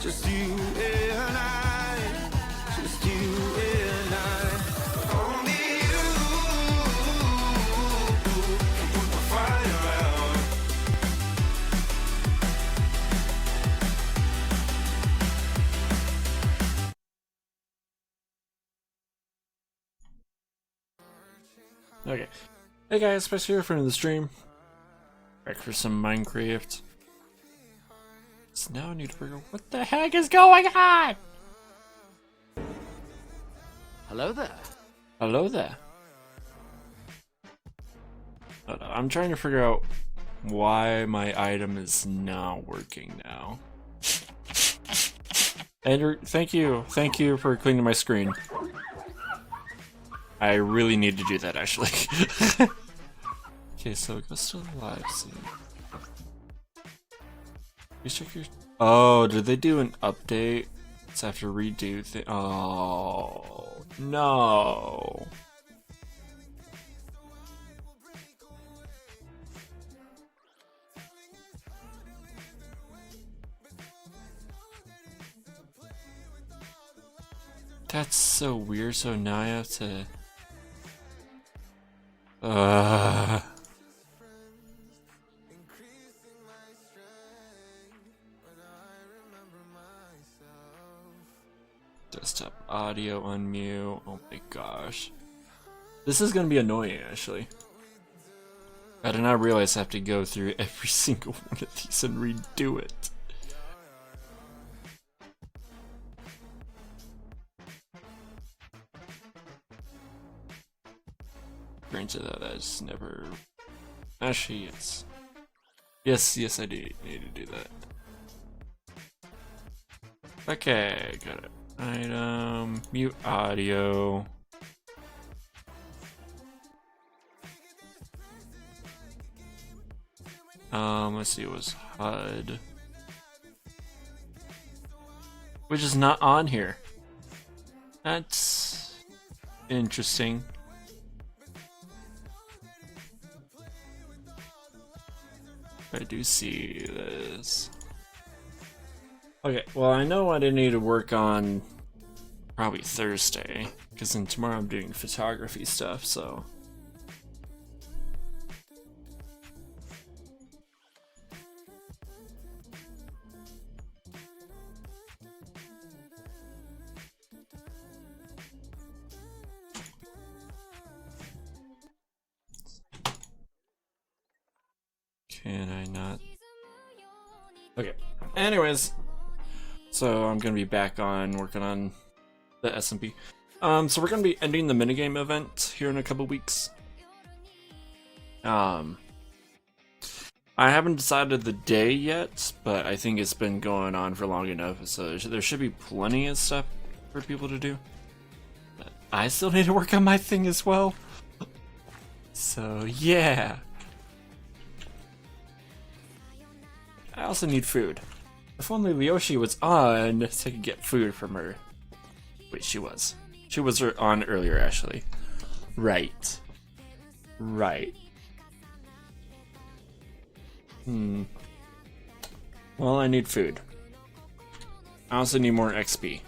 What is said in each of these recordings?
just you and I, just you and I. Only you can put the fire out. Okay. Hey guys, Spice here, friend of the stream. Back for some Minecraft. So now I need to figure out what the heck is going on! Hello there. Hello there. Hold on, I'm trying to figure out why my item is not working now. Andrew, thank you for cleaning my screen. I really need to do that actually. Okay, so go still alive. See. Please check your. Oh, did they do an update? It's after redo thing. Oh no. That's so weird. So now I have to. Desktop audio unmute. Oh my gosh. This is gonna be annoying actually. I did not realize I have to go through every single one of these and redo it. Granted that I just never. Actually, yes. Yes, I do need to do that. Okay, got it. Item, mute audio. Let's see, it was HUD. Which is not on here. That's interesting. I do see this. Okay, well I know what I need to work on probably Thursday, because then tomorrow I'm doing photography stuff, so. Can I not? Okay. Anyways, so I'm gonna be back on working on the SMP. So we're gonna be ending the minigame event here in a couple weeks. I haven't decided the day yet, but I think it's been going on for long enough, so there should be plenty of stuff for people to do. But I still need to work on my thing as well. So yeah. I also need food. If only Leoshi was on, so I could get food from her. Wait, she was. She was on earlier, actually. Right. Right. Well, I need food. I also need more XP.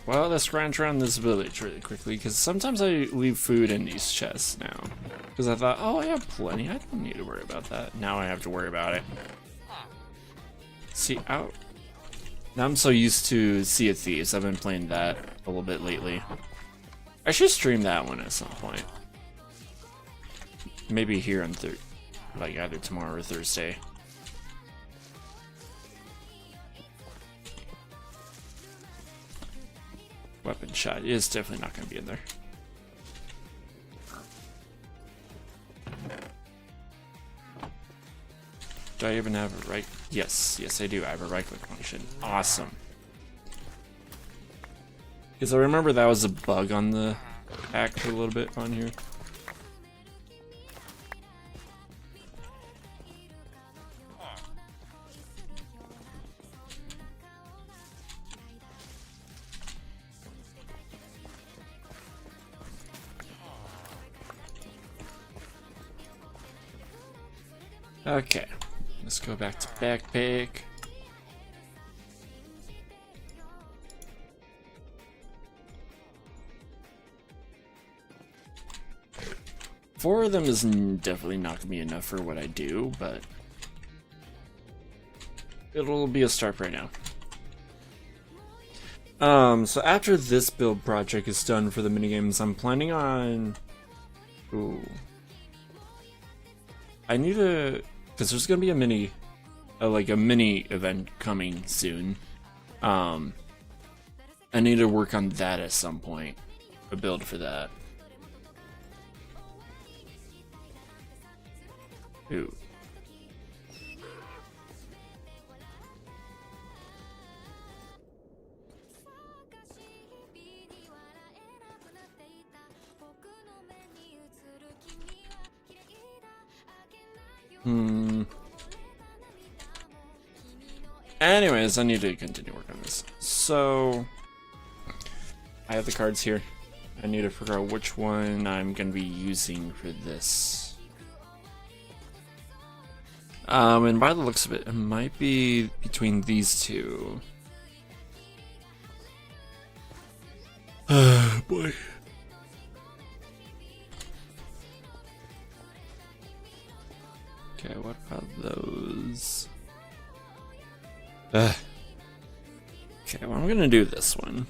Well, let's scrounge around this village really quickly, because sometimes I leave food in these chests now. Because I thought, oh, I have plenty, I don't need to worry about that. Now I have to worry about it. See, out. Now I'm so used to Sea of Thieves, I've been playing that a little bit lately. I should stream that one at some point. Maybe here on like either tomorrow or Thursday. Weapon shot is definitely not going to be in there. Do I even have a right? Yes, I do. I have a right click function. Awesome. Because I remember that was a bug on the pack for a little bit on here. Okay, let's go back to backpack. Four of them is definitely not gonna be enough for what I do, but it'll be a start right now. So after this build project is done for the minigames, I'm planning on... Ooh. I need to... Because there's gonna be a mini event coming soon. I need to work on that at some point. A build for that. Ooh. Anyways, I need to continue working on this. So, I have the cards here. I need to figure out which one I'm going to be using for this. And by the looks of it, it might be between these two. Boy. Okay, what about those? Okay, well, I'm gonna do this one.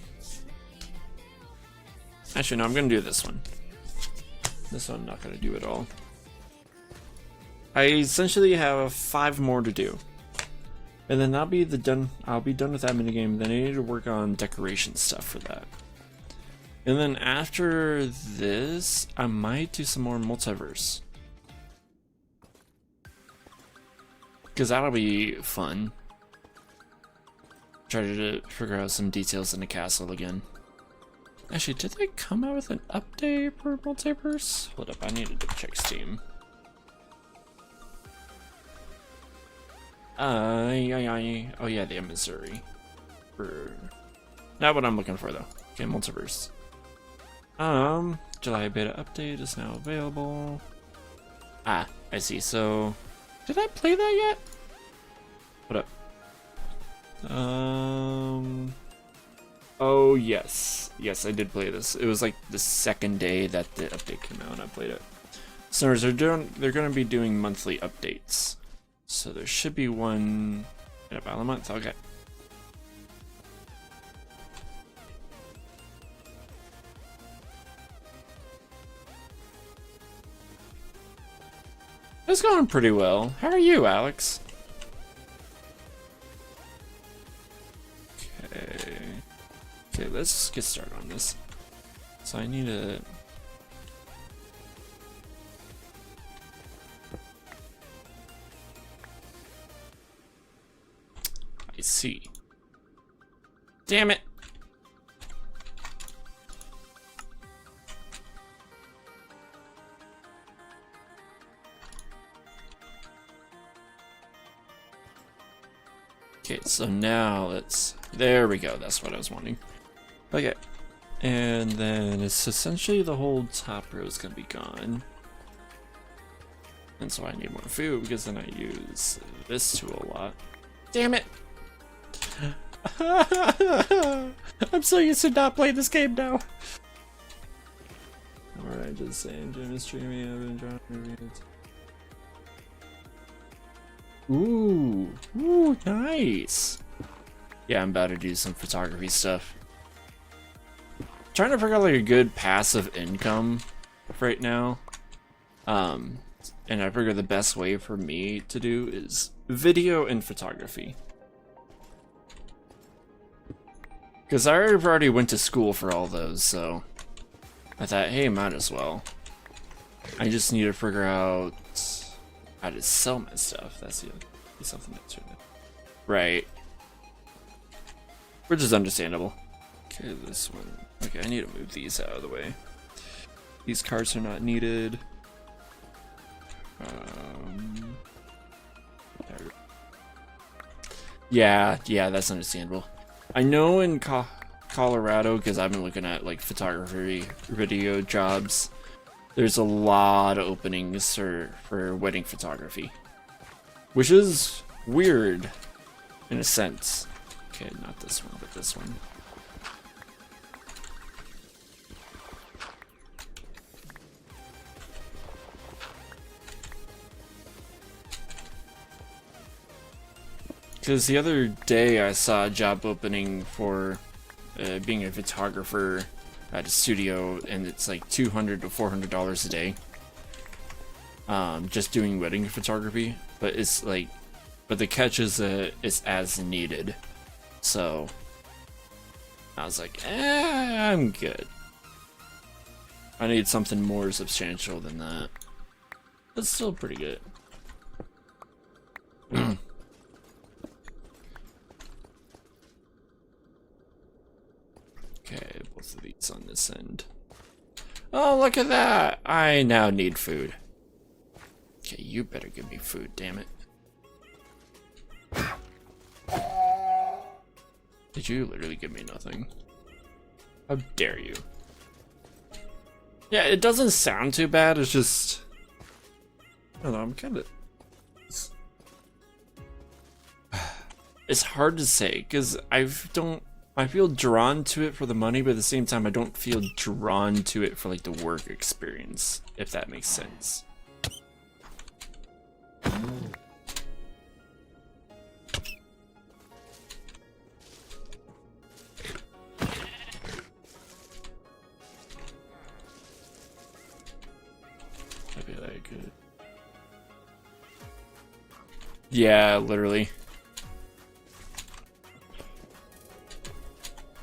Actually, no, I'm gonna do this one. This one I'm not gonna do at all. I essentially have 5 more to do. And then I'll be done with that minigame, then I need to work on decoration stuff for that. And then after this, I might do some more multiverse. Because that'll be fun. Try to figure out some details in the castle again. Actually, did they come out with an update for multiverse? Hold up, I needed to check Steam. Oh yeah, they have Missouri. Not what I'm looking for though. Okay, multiverse. July beta update is now available. Ah, I see. So, did I play that yet? What up? Oh yes, yes, I did play this. It was like the second day that the update came out, and I played it. So they're going to be doing monthly updates. So there should be one in about a month. Okay. It's going pretty well. How are you, Alex? Okay, let's get started on this. So I need to... I see. Damn it! Okay, so now let's... There we go, that's what I was wanting. Okay, and then it's essentially the whole top row is gonna be gone. And so I need more food because then I use this tool a lot. Damn it! I'm so used to not playing this game now. Alright, just saying, Jim is streaming, I've been trying to read it. Ooh, nice! Yeah, I'm about to do some photography stuff. Trying to figure out like a good passive income right now. And I figure the best way for me to do is video and photography. Because I already went to school for all those, so I thought, hey, might as well. I just need to figure out how to sell my stuff. That's something that's right. Which is understandable. Okay, this one. Okay, I need to move these out of the way. These cards are not needed. Yeah, that's understandable. I know in Colorado, because I've been looking at like photography video jobs, there's a lot of openings for wedding photography. which is weird in a sense. Okay, not this one, but this one. Because the other day I saw a job opening for being a photographer at a studio, and it's like $200 to $400 a day. Just doing wedding photography, but it's like, but the catch is it's as needed. So I was like, I'm good. I need something more substantial than that. But still pretty good. Okay, both of these on this end. Oh, look at that! I now need food. Okay, you better give me food, damn it. Did you literally give me nothing? How dare you? Yeah, it doesn't sound too bad, it's just... I don't know, I'm kind of... It's hard to say, because I feel drawn to it for the money, but at the same time I don't feel drawn to it for like the work experience, if that makes sense. I'd be like, yeah, literally.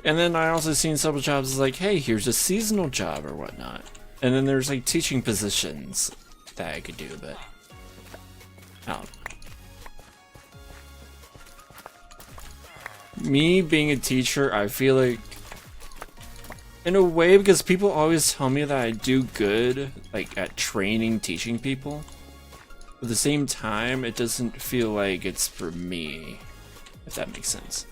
And then I also seen several jobs like, hey, here's a seasonal job or whatnot. And then there's like teaching positions that I could do, but I don't know. Me being a teacher, I feel like, in a way, because people always tell me that I do good, like, at training, teaching people. But at the same time, it doesn't feel like it's for me, if that makes sense.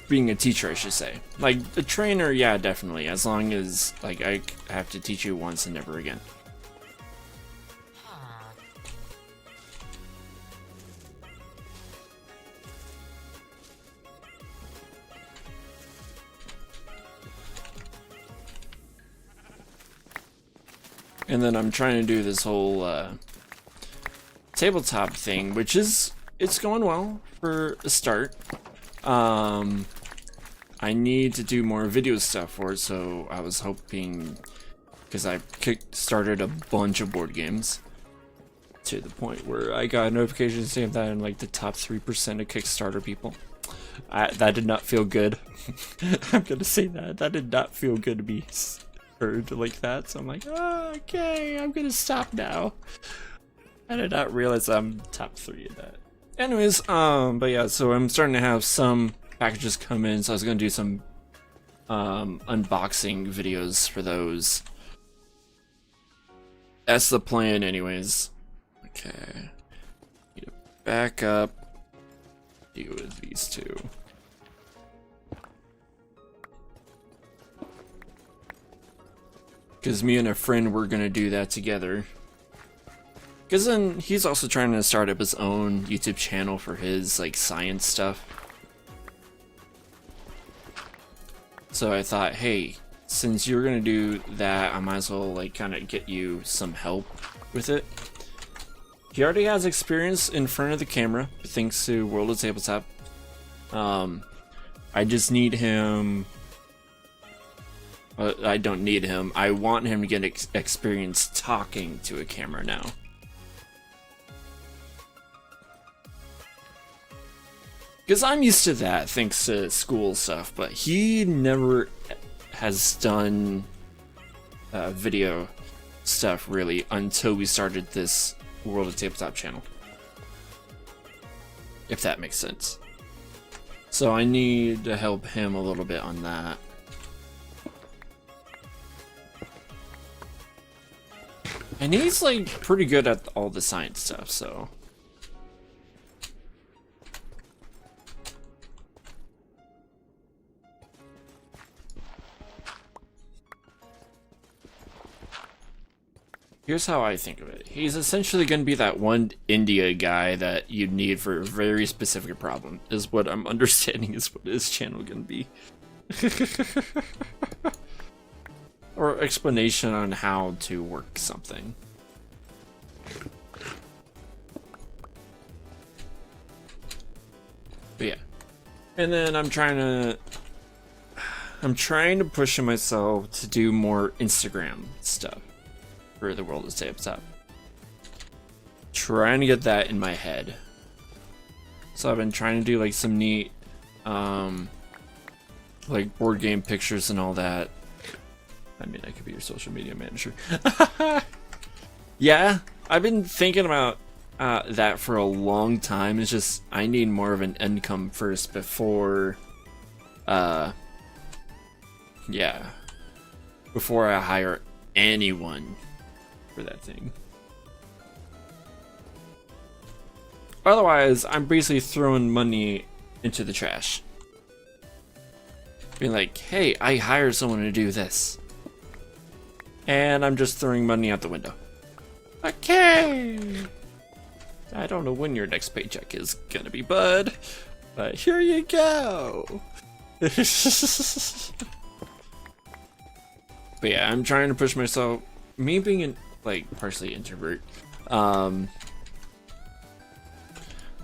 Being a teacher, I should say. Like, a trainer, yeah, definitely, as long as, like, I have to teach you once and never again. And then I'm trying to do this whole tabletop thing, which is, it's going well for a start. I need to do more video stuff for it, so I was hoping, because I started a bunch of board games to the point where I got a notification saying that I'm like the top 3% of Kickstarter people. That did not feel good. I'm gonna say that. That did not feel good to be heard like that, so I'm like, oh, okay, I'm gonna stop now. I did not realize I'm top 3 of that. Anyways, but yeah, so I'm starting to have some packages come in, so I was gonna do some unboxing videos for those. That's the plan anyways. Okay. Need to back up, deal with these two. Because me and a friend were gonna do that together. Because then he's also trying to start up his own YouTube channel for his like science stuff. So I thought, hey, since you're gonna do that, I might as well like kind of get you some help with it. He already has experience in front of the camera, thanks to World of Tabletop. I just need him. I don't need him. I want him to get experience talking to a camera now. Because I'm used to that thanks to school stuff, but he never has done video stuff really until we started this World of Tabletop channel. If that makes sense. So I need to help him a little bit on that. And he's like pretty good at all the science stuff, so. here's how I think of it. He's essentially going to be that one India guy that you need for a very specific problem, is what I'm understanding is what his channel going to be. Or explanation on how to work something. But yeah. And then I'm trying to push myself to do more Instagram stuff for the world of tabletop. Trying to get that in my head. So I've been trying to do like some neat like board game pictures and all that. I mean, I could be your social media manager. Yeah, I've been thinking about that for a long time. It's just I need more of an income first before yeah, before I hire anyone for that thing. Otherwise, I'm basically throwing money into the trash. Being like, hey, I hired someone to do this. And I'm just throwing money out the window. Okay. I don't know when your next paycheck is gonna be, bud. But here you go. But yeah, I'm trying to push myself. Me being an, like partially introvert,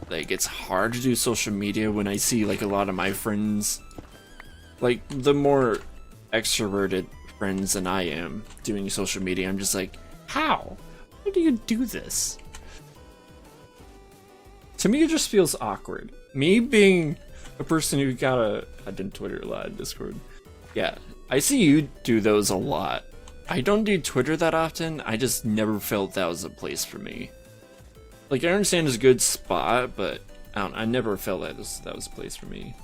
like it's hard to do social media when I see like a lot of my friends, like the more extroverted friends than I am doing social media. I'm just like, how do you do this? To me, it just feels awkward. Me being a person who I did Twitter a lot, Discord. Yeah, I see you do those a lot. I don't do Twitter that often. I just never felt that was a place for me. Like, I understand it's a good spot, but I never felt that was a place for me.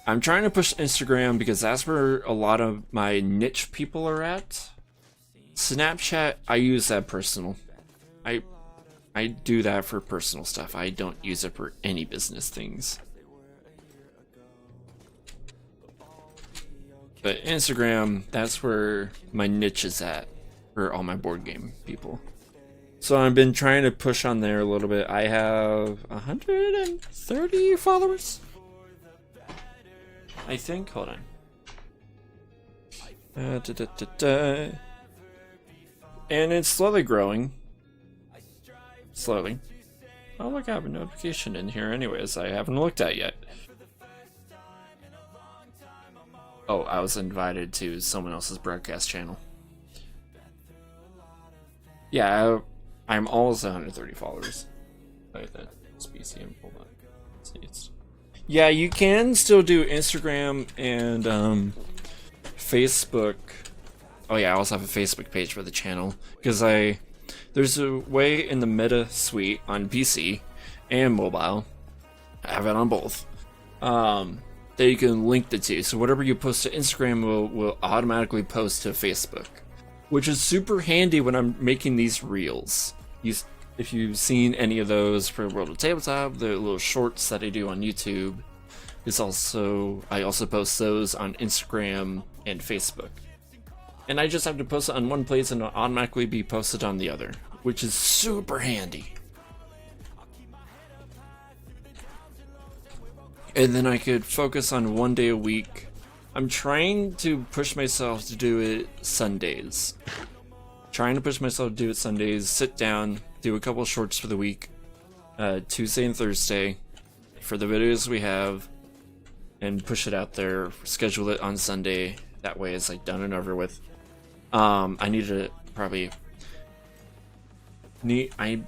I'm trying to push Instagram because that's where a lot of my niche people are at. Snapchat, I use that personal. I do that for personal stuff. I don't use it for any business things. But Instagram, that's where my niche is at for all my board game people. So I've been trying to push on there a little bit. I have 130 followers, I think. Hold on. And it's slowly growing. Slowly. Oh look, I have a notification in here anyways I haven't looked at yet. Oh, I was invited to someone else's broadcast channel. Yeah, I'm almost 130 followers. Like that. SPCM, hold on. Yeah, you can still do Instagram and Facebook. Oh yeah, I also have a Facebook page for the channel because there's a way in the Meta suite on PC and mobile. I have it on both. That you can link the two. So whatever you post to Instagram will automatically post to Facebook, which is super handy when I'm making these reels. If you've seen any of those for World of Tabletop, the little shorts that I do on YouTube, I also post those on Instagram and Facebook. And I just have to post it on one place and it'll automatically be posted on the other, which is super handy. And then I could focus on one day a week. I'm trying to push myself to do it Sundays. Sit down, do a couple shorts for the week, Tuesday and Thursday, for the videos we have, and push it out there, schedule it on Sunday. That way it's like done and over with. I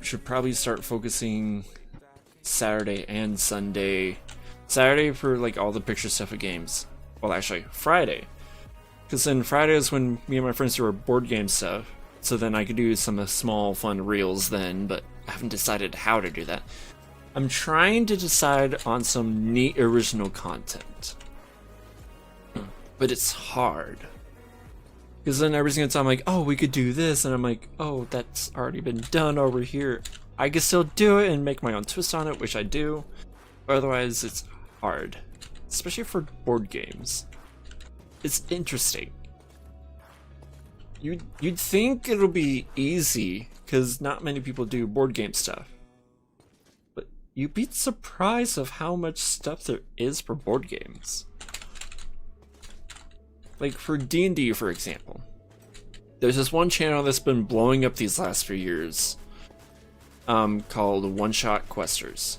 should probably start focusing Saturday and Sunday. Saturday for like all the picture stuff of games. Well, actually Friday, because then Friday is when me and my friends do our board game stuff. So then I could do some small fun reels then, but I haven't decided how to do that. I'm trying to decide on some neat original content, but it's hard. Because then every single time I'm like, oh, we could do this, and I'm like, oh, that's already been done over here. I can still do it and make my own twist on it, which I do. Otherwise, it's hard. Especially for board games. It's interesting. You'd think it'll be easy because not many people do board game stuff. But you'd be surprised of how much stuff there is for board games. Like for D&D, for example. There's this one channel that's been blowing up these last few years, called One Shot Questers.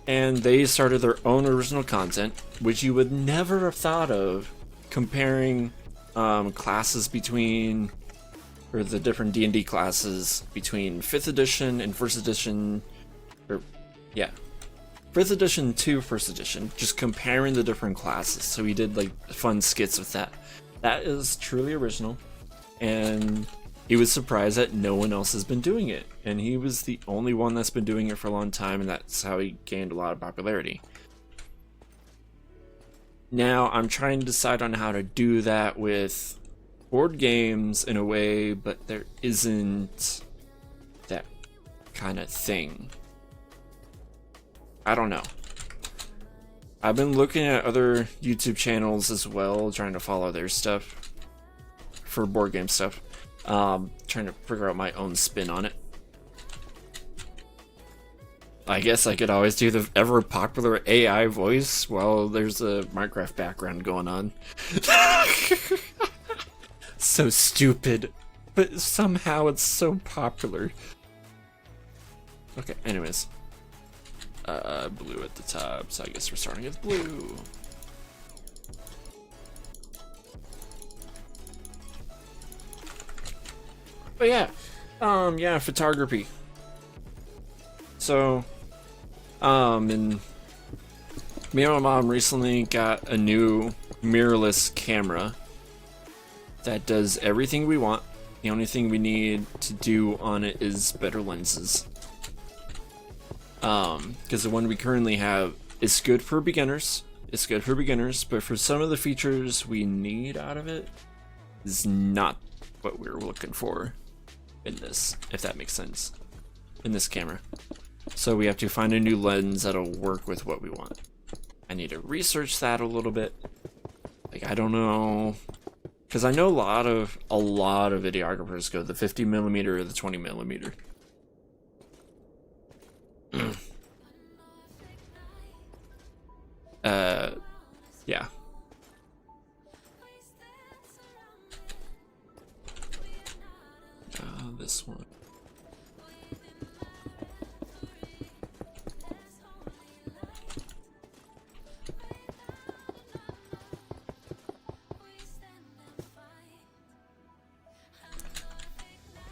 And they started their own original content, which you would never have thought of comparing classes between, or the different D&D classes between 5th edition and 1st edition, or yeah, 5th edition to 1st edition, just comparing the different classes. So he did like fun skits with that. That is truly original, and he was surprised that no one else has been doing it, and he was the only one that's been doing it for a long time, and that's how he gained a lot of popularity. Now I'm trying to decide on how to do that with board games in a way, but there isn't that kind of thing. I don't know. I've been looking at other YouTube channels as well, trying to follow their stuff for board game stuff. Trying to figure out my own spin on it. I guess I could always do the ever popular AI voice while there's a Minecraft background going on. So stupid, but somehow it's so popular. Okay, anyways. Blue at the top, so I guess we're starting with blue. But yeah, yeah, photography. So, and me and my mom recently got a new mirrorless camera that does everything we want. The only thing we need to do on it is better lenses. Because the one we currently have is good for beginners. It's good for beginners, but for some of the features we need out of it is not what we were looking for in this, if that makes sense, in this camera. So we have to find a new lens that'll work with what we want. I need to research that a little bit. Like, I don't know, because I know a lot of videographers go the 50mm or the 20mm. Yeah. This one.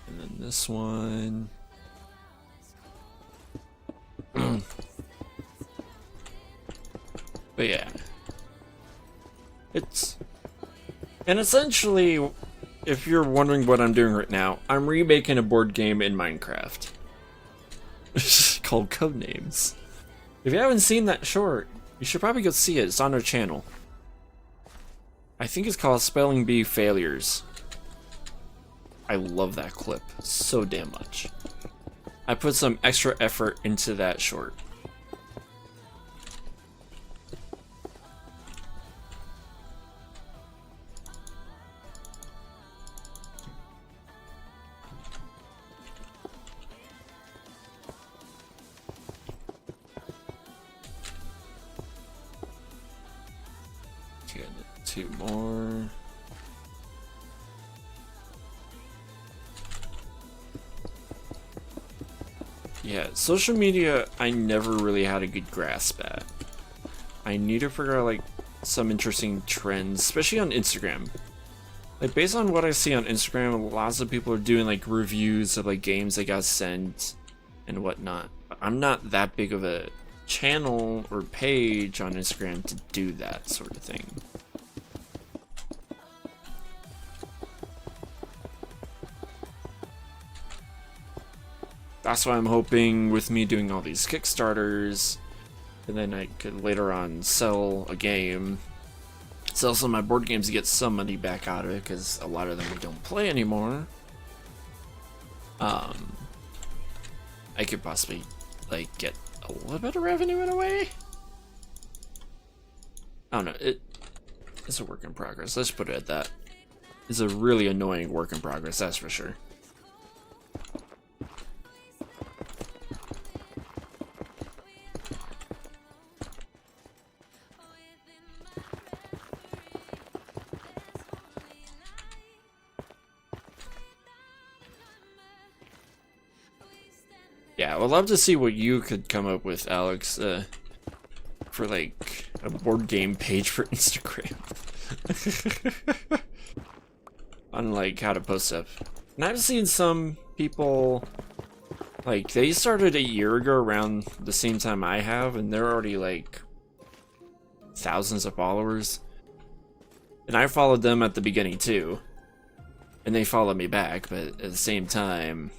And then this one. But yeah. And essentially, if you're wondering what I'm doing right now, I'm remaking a board game in Minecraft. Called Codenames. If you haven't seen that short, you should probably go see it. It's on our channel. I think it's called Spelling Bee Failures. I love that clip so damn much. I put some extra effort into that short. Two more. Yeah, social media I never really had a good grasp at. I need to figure out like some interesting trends, especially on Instagram. Like based on what I see on Instagram, lots of people are doing like reviews of like games they got sent and whatnot. But I'm not that big of a channel or page on Instagram to do that sort of thing. That's why I'm hoping with me doing all these Kickstarters, and then I could later on sell a game, sell some of my board games to get some money back out of it, because a lot of them we don't play anymore. I could possibly like get a little bit of revenue in a way. I don't know. It's a work in progress. Let's put it at that. is a really annoying work in progress, that's for sure. Yeah, I would love to see what you could come up with, Alex, for like a board game page for Instagram. On like how to post stuff. And I've seen some people, like, they started a year ago around the same time I have, and they're already like thousands of followers. And I followed them at the beginning too. And they followed me back, but at the same time,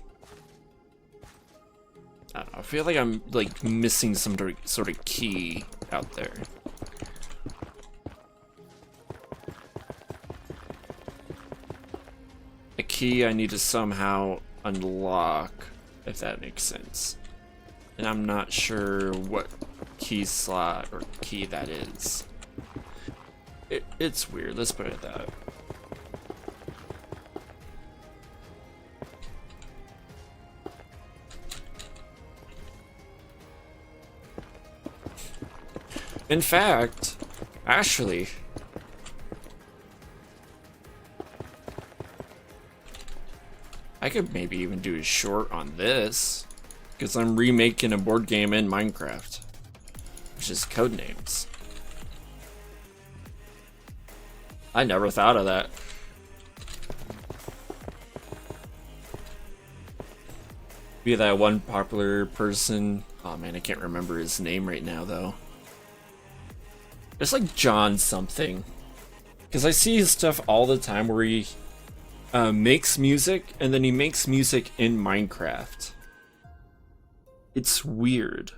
I don't know, I feel like I'm like missing some sort of key out there. A key I need to somehow unlock, if that makes sense. And I'm not sure what key slot or key that is. It's weird, let's put it that. In fact, actually, I could maybe even do a short on this, because I'm remaking a board game in Minecraft, which is Codenames. I never thought of that. Be that one popular person. Oh man, I can't remember his name right now though. It's like John something. Because I see his stuff all the time where he makes music and then he makes music in Minecraft. It's weird.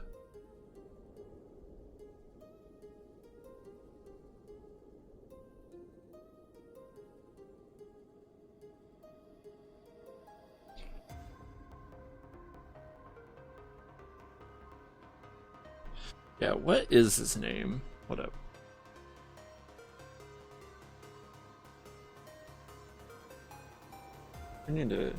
Yeah, what is his name? What up? I need to...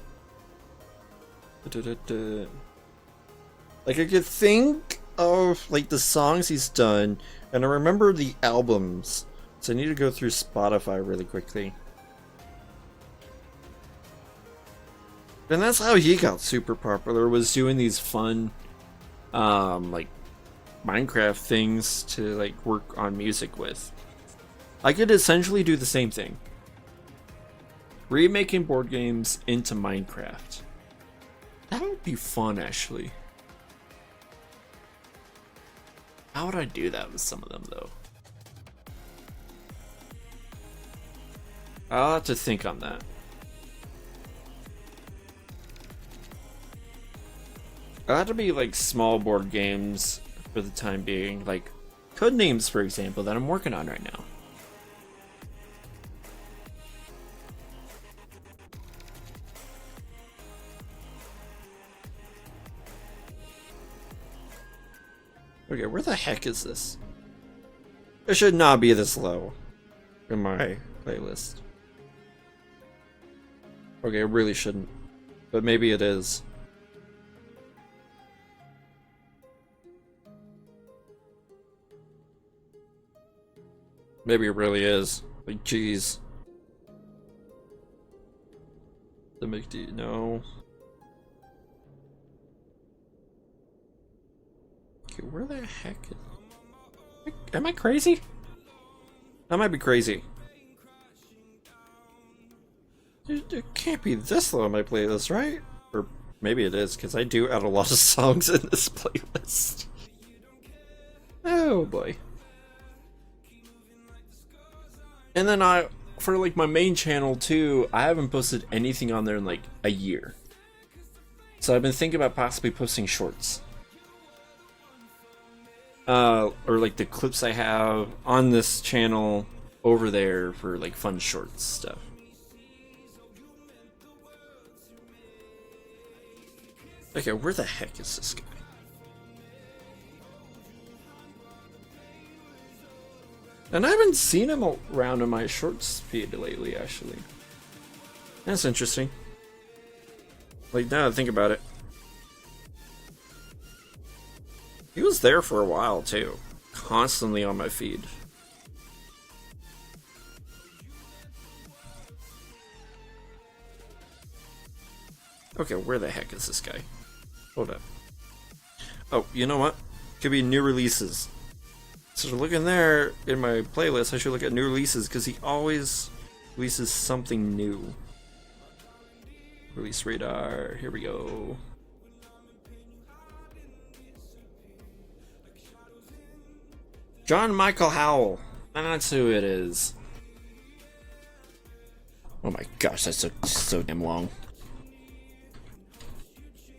Like, I could think of, like, the songs he's done, and I remember the albums, so I need to go through Spotify really quickly. And that's how he got super popular, was doing these fun, like, Minecraft things to, like, work on music with. I could essentially do the same thing. Remaking board games into Minecraft. That would be fun, actually. How would I do that with some of them, though? I'll have to think on that. It'll have to be, like, small board games for the time being. Like, Codenames, for example, that I'm working on right now. Okay, where the heck is this? It should not be this low in my playlist. Okay, it really shouldn't. But maybe it is. Maybe it really is. Like, jeez. The McD, no. Okay, where the heck is... Am I crazy? I might be crazy. It can't be this low on my playlist, right? Or maybe it is, because I do add a lot of songs in this playlist. Oh boy. And then for like my main channel too, I haven't posted anything on there in like a year. So I've been thinking about possibly posting shorts. Or like the clips I have on this channel over there for like fun shorts stuff. Okay, where the heck is this guy? And I haven't seen him around in my shorts feed lately, actually. That's interesting. Like, now that I think about it. He was there for a while, too. Constantly on my feed. Okay, where the heck is this guy? Hold up. Oh, you know what? Could be new releases. So looking there in my playlist, I should look at new releases because he always releases something new. Release radar. Here we go. John Michael Howell. That's who it is. Oh my gosh, that's so damn long.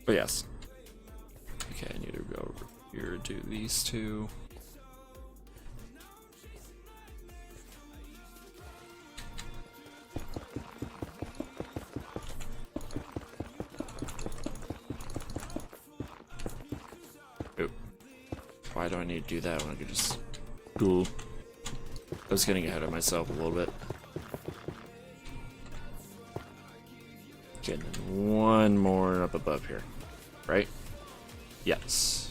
But yes. Okay, I need to go over here, do these two. Oh. Why do I need to do that when I could just... Cool. I was getting ahead of myself a little bit. Okay, and then one more up above here. Right? Yes.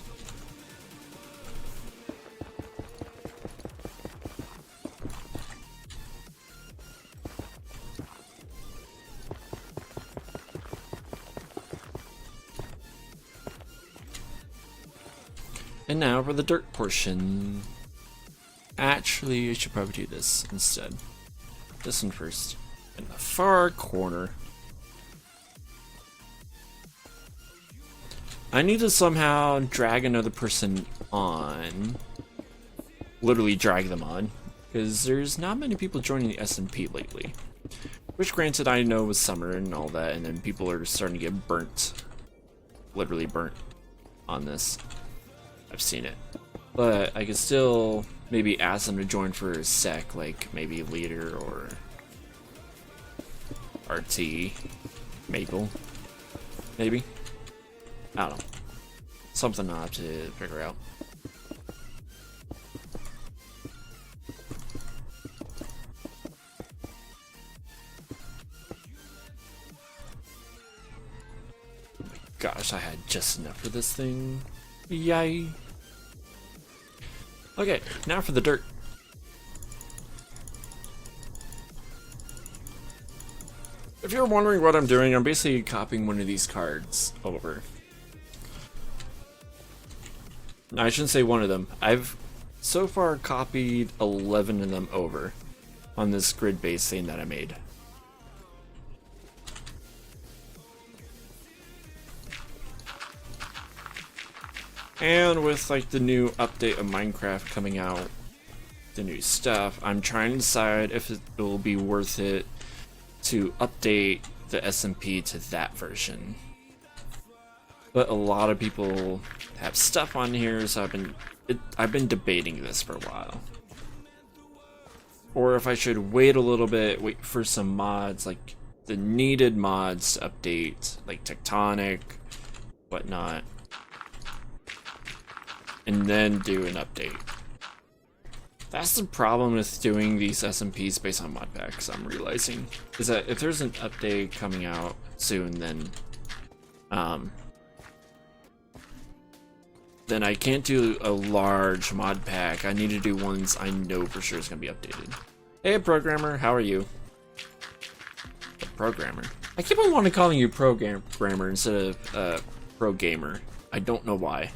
And now for the dirt portion. Actually, I should probably do this instead. This one first. In the far corner. I need to somehow drag another person on. Literally drag them on. Because there's not many people joining the SMP lately. Which granted I know was summer and all that, and then people are starting to get burnt. Literally burnt on this. I've seen it. But I could still maybe ask them to join for a sec, like maybe Leader or RT. Maple. Maybe. I don't know. Something I'll have to figure out. Oh my gosh, I had just enough for this thing. Yay. Okay, now for the dirt. If you're wondering what I'm doing, I'm basically copying one of these cards over. No, I shouldn't say one of them. I've so far copied 11 of them over on this grid-based thing that I made. And with like the new update of Minecraft coming out, the new stuff, I'm trying to decide if it will be worth it to update the SMP to that version. But a lot of people have stuff on here, so I've been debating this for a while. Or if I should wait a little bit, wait for some mods, like the needed mods to update, like Tectonic, whatnot, and then do an update. That's the problem with doing these SMPs based on mod packs, I'm realizing, is that if there's an update coming out soon, then I can't do a large mod pack. I need to do ones I know for sure is going to be updated. Hey, programmer, how are you? A programmer. I keep on wanting to call you programmer instead of pro gamer. I don't know why.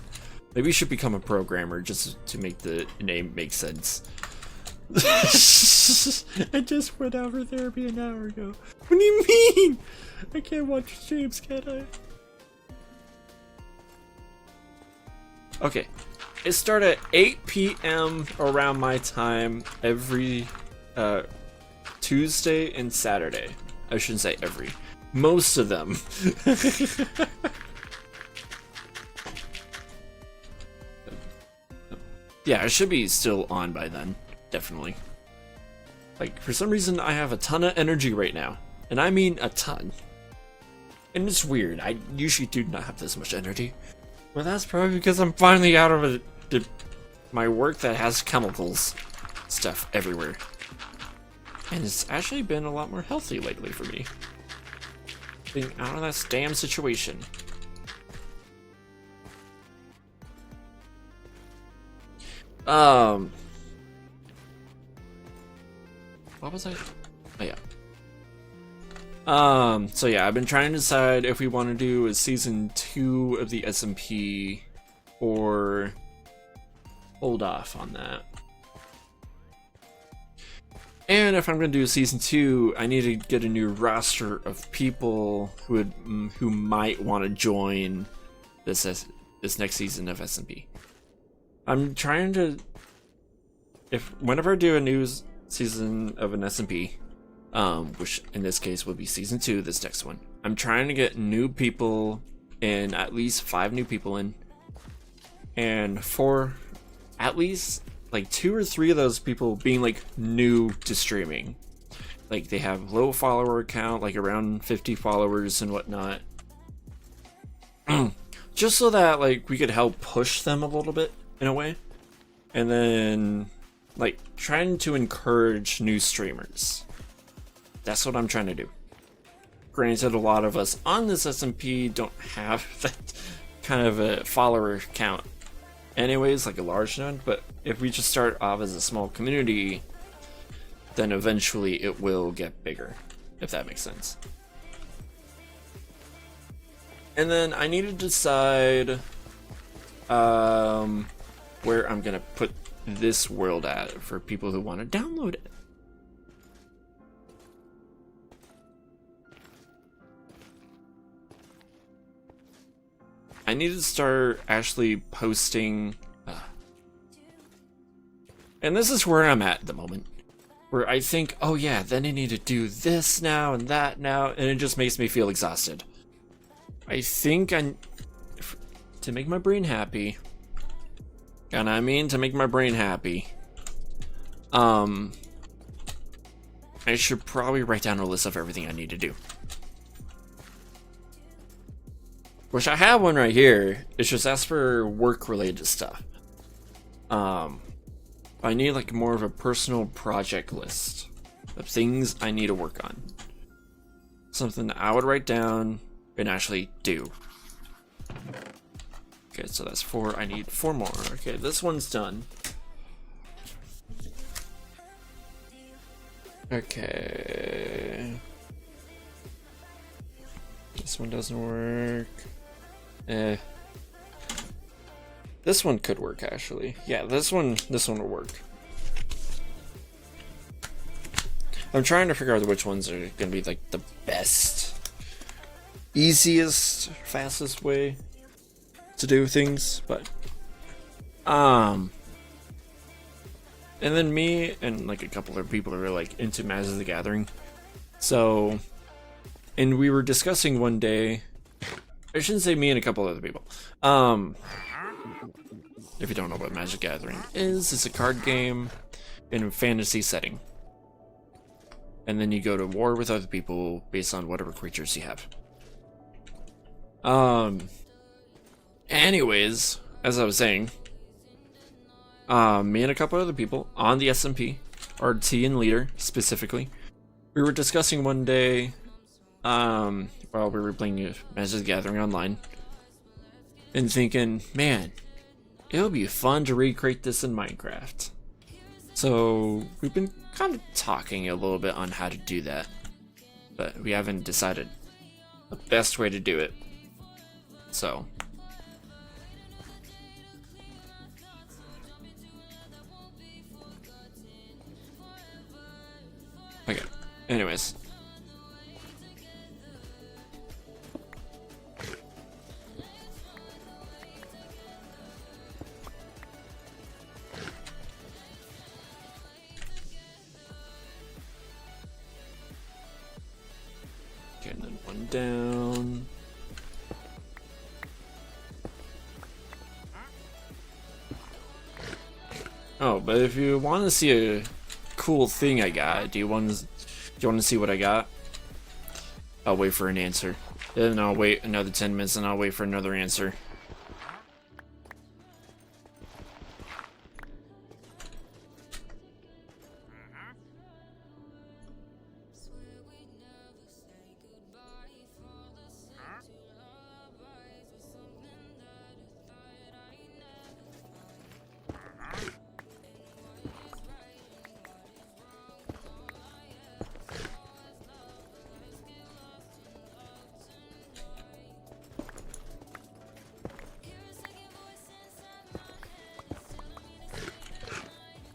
Maybe you should become a programmer just to make the name make sense. I just went out for therapy an hour ago. What do you mean? I can't watch streams, can I? Okay, it started at 8 p.m. around my time every Tuesday and Saturday. I shouldn't say every. Most of them. Yeah, I should be still on by then. Definitely. Like, for some reason, I have a ton of energy right now. And I mean a ton. And it's weird. I usually do not have this much energy. Well, that's probably because I'm finally out of my work that has chemicals stuff everywhere. And it's actually been a lot more healthy lately for me. being out of this damn situation. What was I? Oh yeah. So yeah, I've been trying to decide if we want to do a season 2 of the SMP or hold off on that. And if I'm going to do season 2, I need to get a new roster of people who might want to join this next season of SMP. I'm trying to, whenever I do a new season of an SMP, which in this case will be season 2, this next one, I'm trying to get new people in, at least 5 new people in, and for at least like 2 or 3 of those people being like new to streaming, like they have low follower count, like around 50 followers and whatnot, just so that like we could help push them a little bit in a way, and then like trying to encourage new streamers. That's what I'm trying to do. Granted, a lot of us on this SMP don't have that kind of a follower count anyways, like a large one, but if we just start off as a small community, then eventually it will get bigger, if that makes sense. And then I need to decide where I'm gonna put this world at for people who want to download it. I need to start actually posting, and this is where I'm at the moment, where I think, oh yeah, then I need to do this now and that now, and it just makes me feel exhausted. I think to make my brain happy, and I mean to make my brain happy, I should probably write down a list of everything I need to do. Which I have one right here. It's just as for work-related stuff. I need like more of a personal project list of things I need to work on. Something that I would write down and actually do. Okay, so that's 4. I need 4 more. Okay, this one's done. Okay. This one doesn't work. This one could work actually. Yeah, this one will work. I'm trying to figure out which ones are gonna be like the best, easiest, fastest way to do things, but and then me and like a couple of people are like into Magic the Gathering. So, and we were discussing one day, I shouldn't say me and a couple other people. If you don't know what Magic the Gathering is, it's a card game in a fantasy setting. And then you go to war with other people based on whatever creatures you have. Anyways, as I was saying, me and a couple other people on the SMP, our T and leader specifically, we were discussing one day, while we were playing Magic the Gathering online, and thinking, man, it would be fun to recreate this in Minecraft. So we've been kind of talking a little bit on how to do that, but we haven't decided the best way to do it. So okay, anyways. Okay, and then one down. Oh, but if you want to see a cool thing I got, do you want to see what I got? I'll wait for an answer. Then I'll wait another 10 minutes and I'll wait for another answer.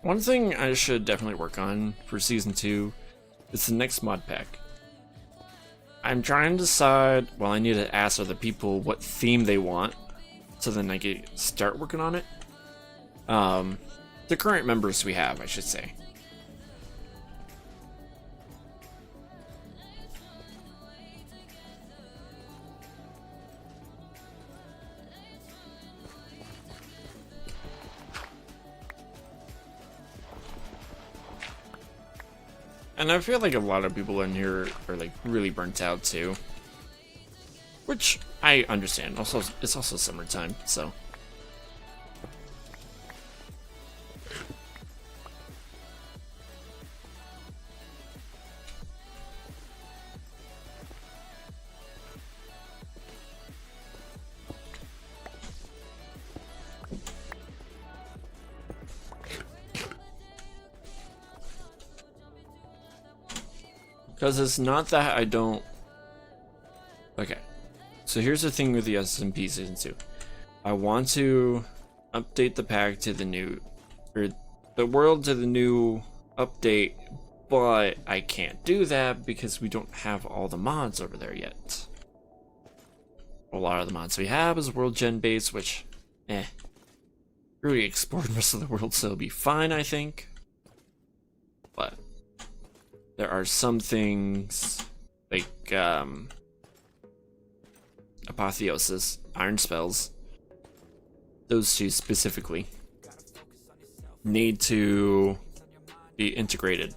One thing I should definitely work on for season 2 is the next mod pack. I'm trying to decide, well, I need to ask other people what theme they want, so then I can start working on it. The current members we have, I should say. And I feel like a lot of people in here are like really burnt out too. Which I understand. Also, it's also summertime, so. Because it's not that I don't... Okay. So here's the thing with the SMP Season 2. I want to update the pack to the new... or the world to the new update, but I can't do that because we don't have all the mods over there yet. A lot of the mods we have is world gen base, which... really explored most of the world, so it'll be fine, I think. But... there are some things like Apotheosis, Iron Spells, those two specifically need to be integrated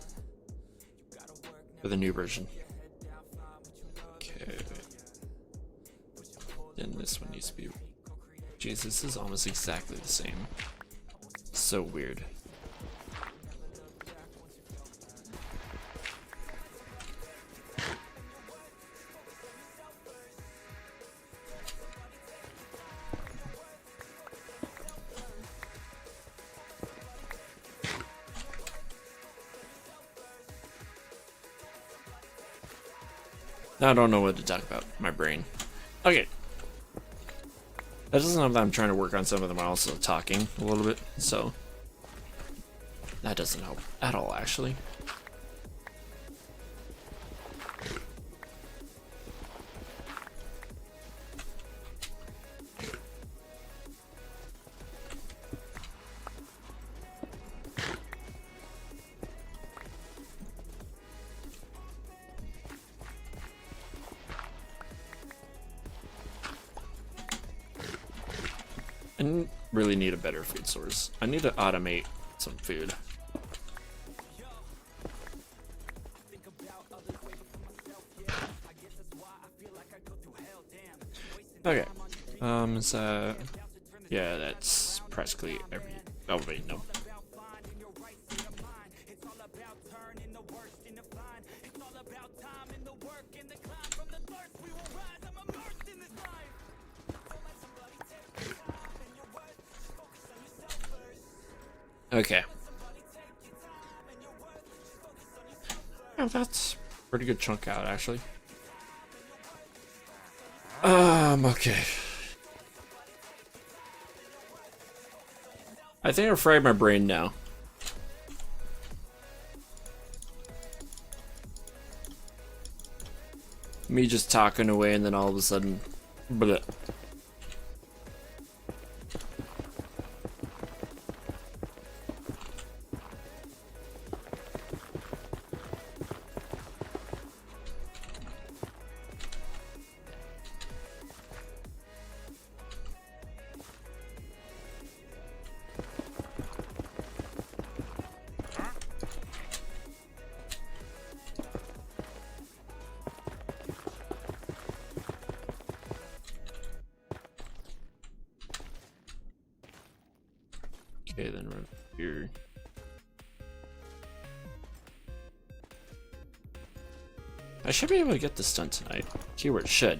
for the new version. Okay. Then this one needs to be... Jeez, this is almost exactly the same. So weird. I don't know what to talk about. My brain. Okay. That doesn't help that I'm trying to work on some of them while also talking a little bit, so that doesn't help at all, actually. I really need a better food source. I need to automate some food. Okay. So yeah, that's practically every... oh wait, no. Okay. Oh, that's a pretty good chunk out, actually. Okay. I think I fried my brain now. Me just talking away and then all of a sudden... bleh. Okay, then right here. I should be able to get this done tonight. Keyword should.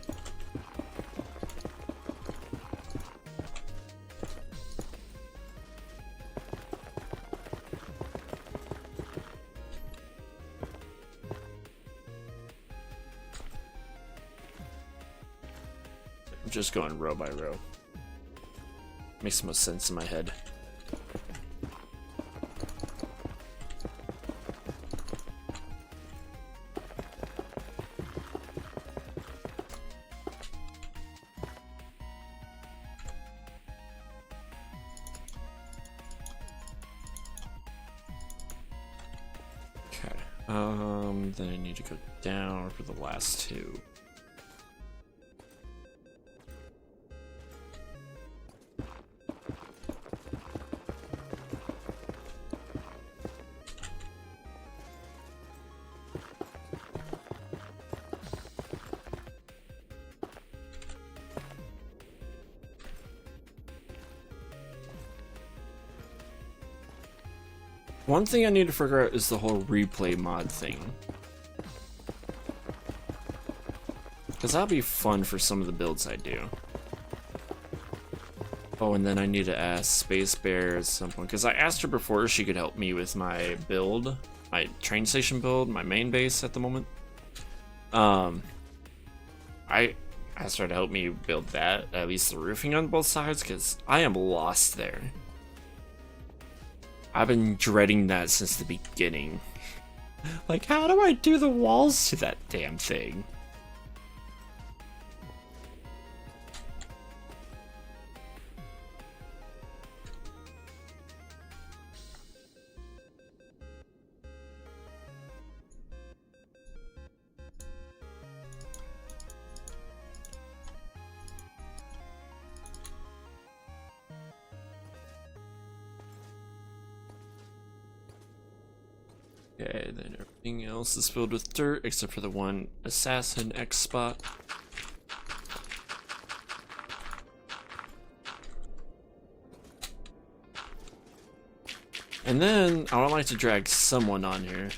I'm just going row by row. Makes the most sense in my head. Then I need to go down for the last two. One thing I need to figure out is the whole replay mod thing. Because that'll be fun for some of the builds I do. Oh, and then I need to ask Space Bear at some point. Because I asked her before if she could help me with my build. My train station build, my main base at the moment. I asked her to help me build that. At least the roofing on both sides. Because I am lost there. I've been dreading that since the beginning. Like, how do I do the walls to that damn thing? Okay, then everything else is filled with dirt except for the one assassin X spot. And then I would like to drag someone on here.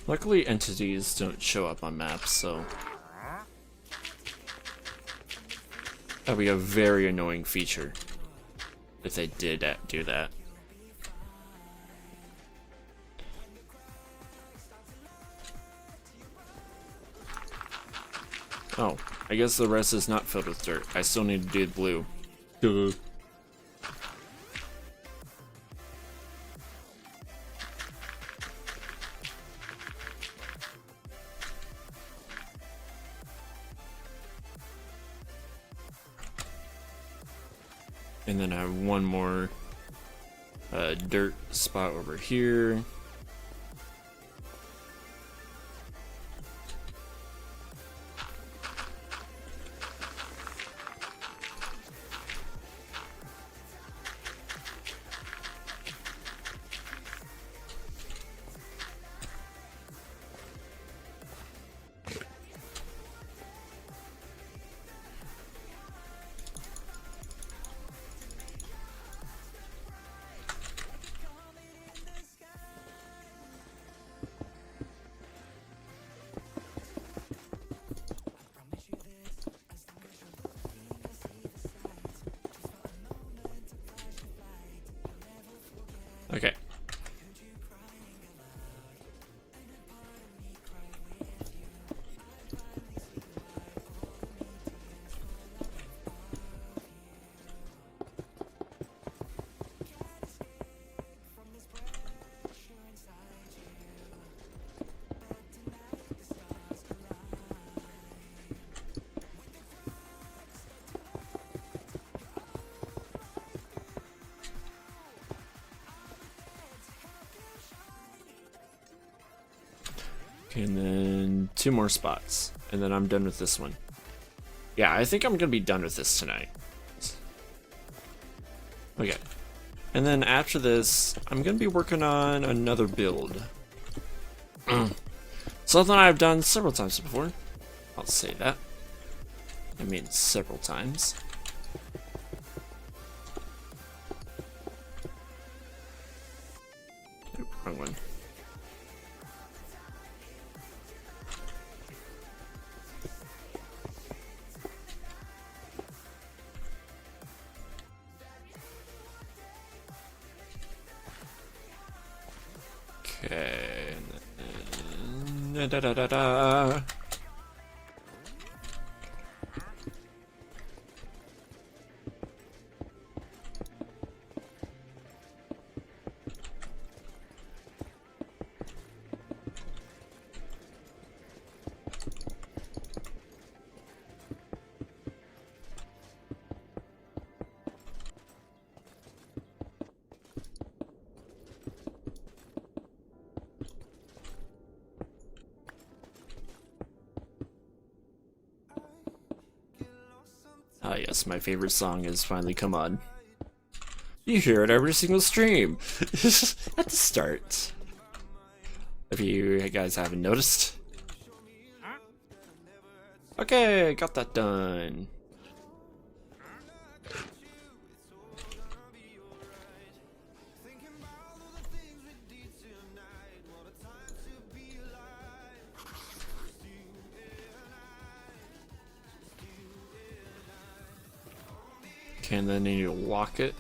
Luckily, entities don't show up on maps, so that'd be a very annoying feature if they did do that. Oh, I guess the rest is not filled with dirt. I still need to do the blue. Duh. And then I have one more dirt spot over here. Okay. And then 2 more spots. And then I'm done with this one. Yeah, I think I'm going to be done with this tonight. Okay. And then after this, I'm going to be working on another build. Something I've done several times before. I'll say that. I mean several times. Oop, wrong one. Okay, and then Da da da da da. Ah yes, my favorite song has finally come on. You hear it every single stream at the start. If you guys haven't noticed. Okay, got that done. Okay, and then you need to lock it.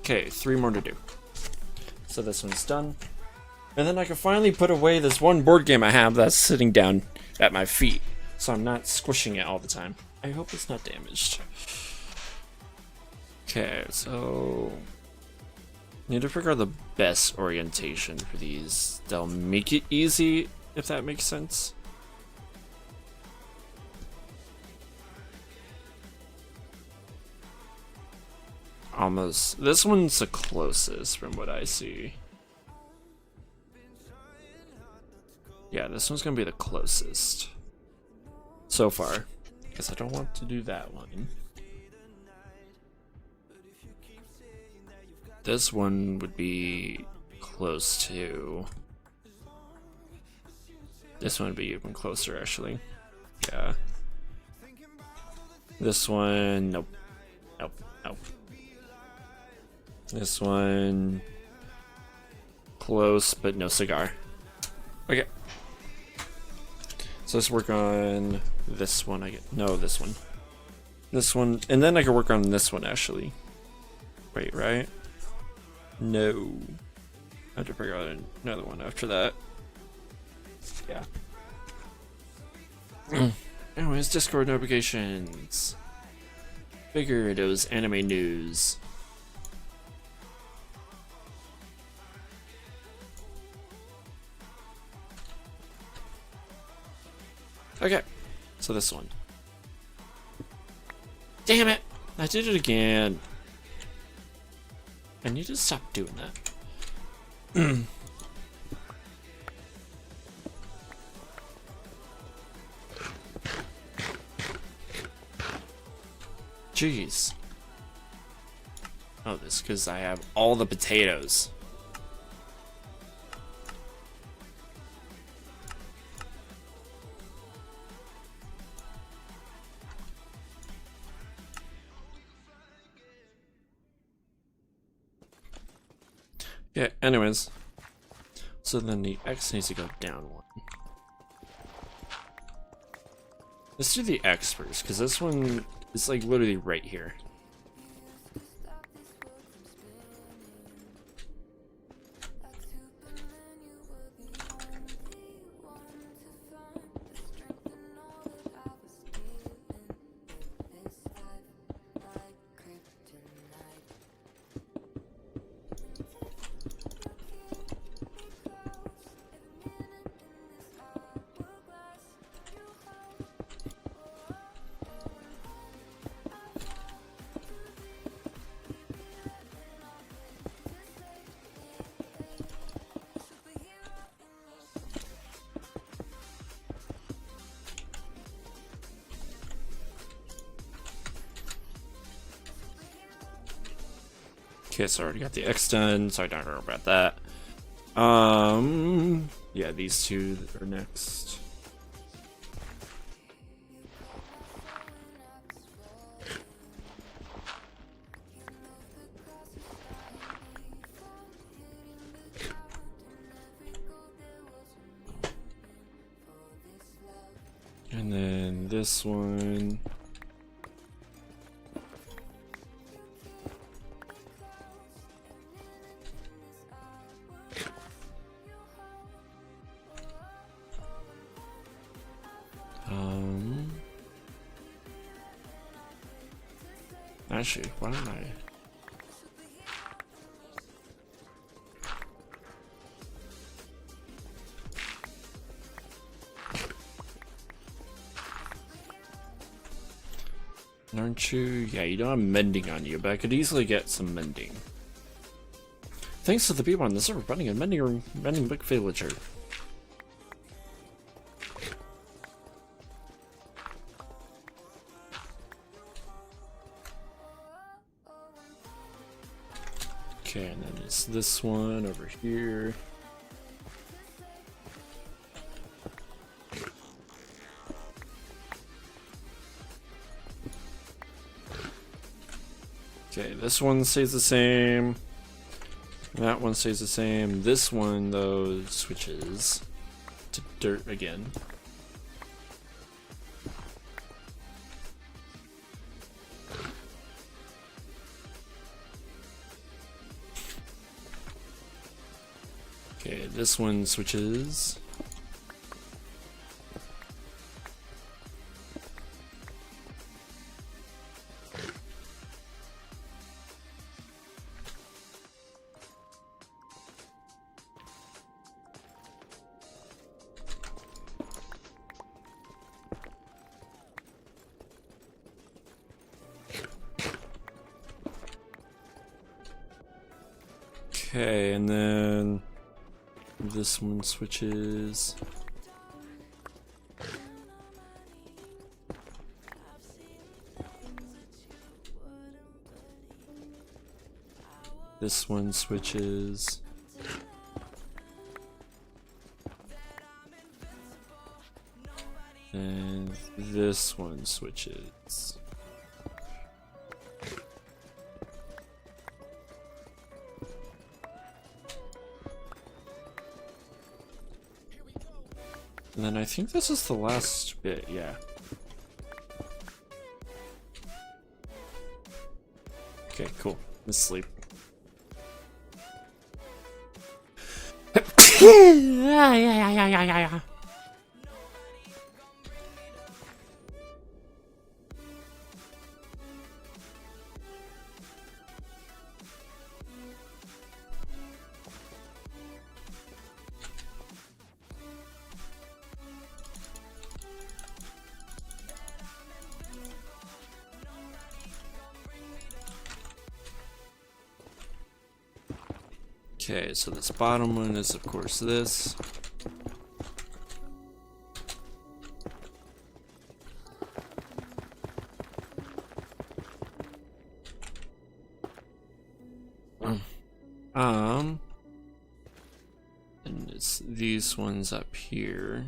Okay, 3 more to do. So this one's done. And then I can finally put away this one board game I have that's sitting down at my feet. So I'm not squishing it all the time. I hope it's not damaged. Okay, so... need to figure out the best orientation for these. They'll make it easy, if that makes sense. Almost. This one's the closest from what I see. Yeah, this one's gonna be the closest. So far. Because I don't want to do that one. This one would be close to... this one would be even closer, actually. Yeah. This one... nope. Nope. Nope. This one... close, but no cigar. Okay. So let's work on this one. No, this one. This one, and then I can work on this one, actually. Wait, right? No. I have to figure out another one after that. Yeah. Anyways, Discord notifications. Figured it was anime news. Okay, so this one. Damn it! I did it again. I need to stop doing that. Jeez. Oh, this is because I have all the potatoes. Yeah, anyways. So then the X needs to go down one. Let's do the X first, because this one is like literally right here. Okay, so I already got the X done, so I don't know about that. Yeah, these two are next. And then this one. actually, why don't I? Aren't you? Yeah, you don't have mending on you, but I could easily get some mending. Thanks to the people on the server running a mending book villager. Okay, and then it's this one over here. Okay, this one stays the same. That one stays the same. This one, though, switches to dirt again. Okay, this one switches. Okay, and then this one switches. This one switches. And this one switches. And then I think this is the last bit, yeah. Okay, cool. Let's sleep. Okay, so this bottom one is of course this. And it's these ones up here.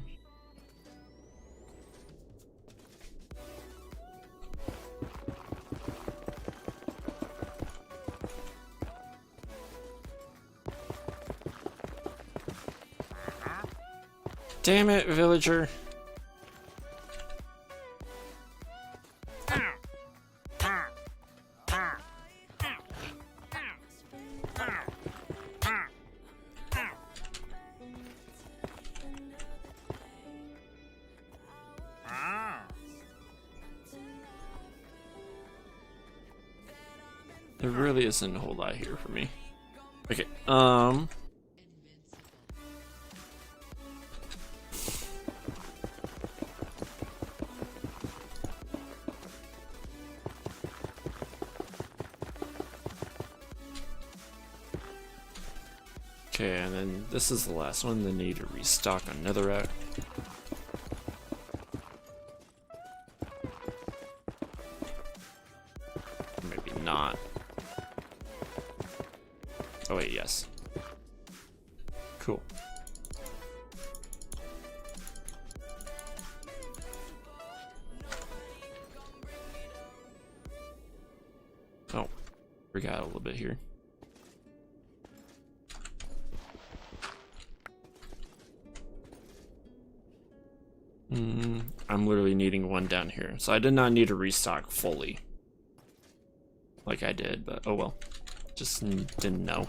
Damn it, villager. There really isn't a whole lot here for me. Okay, okay, and then this is the last one. They need to restock on netherrack. Maybe not. Oh wait, yes. Cool. Oh, forgot a little bit here. I'm literally needing one down here. So I did not need to restock fully. Like I did, but oh well. Just didn't know.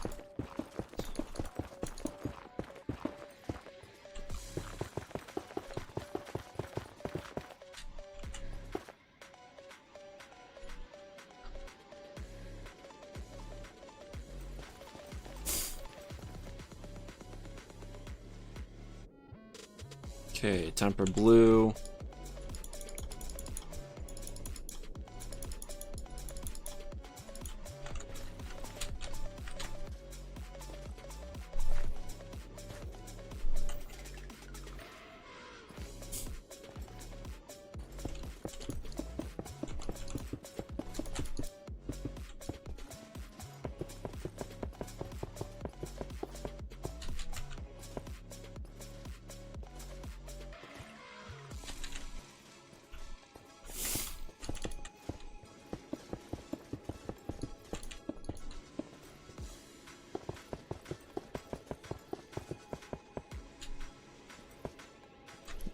Okay, time for blue.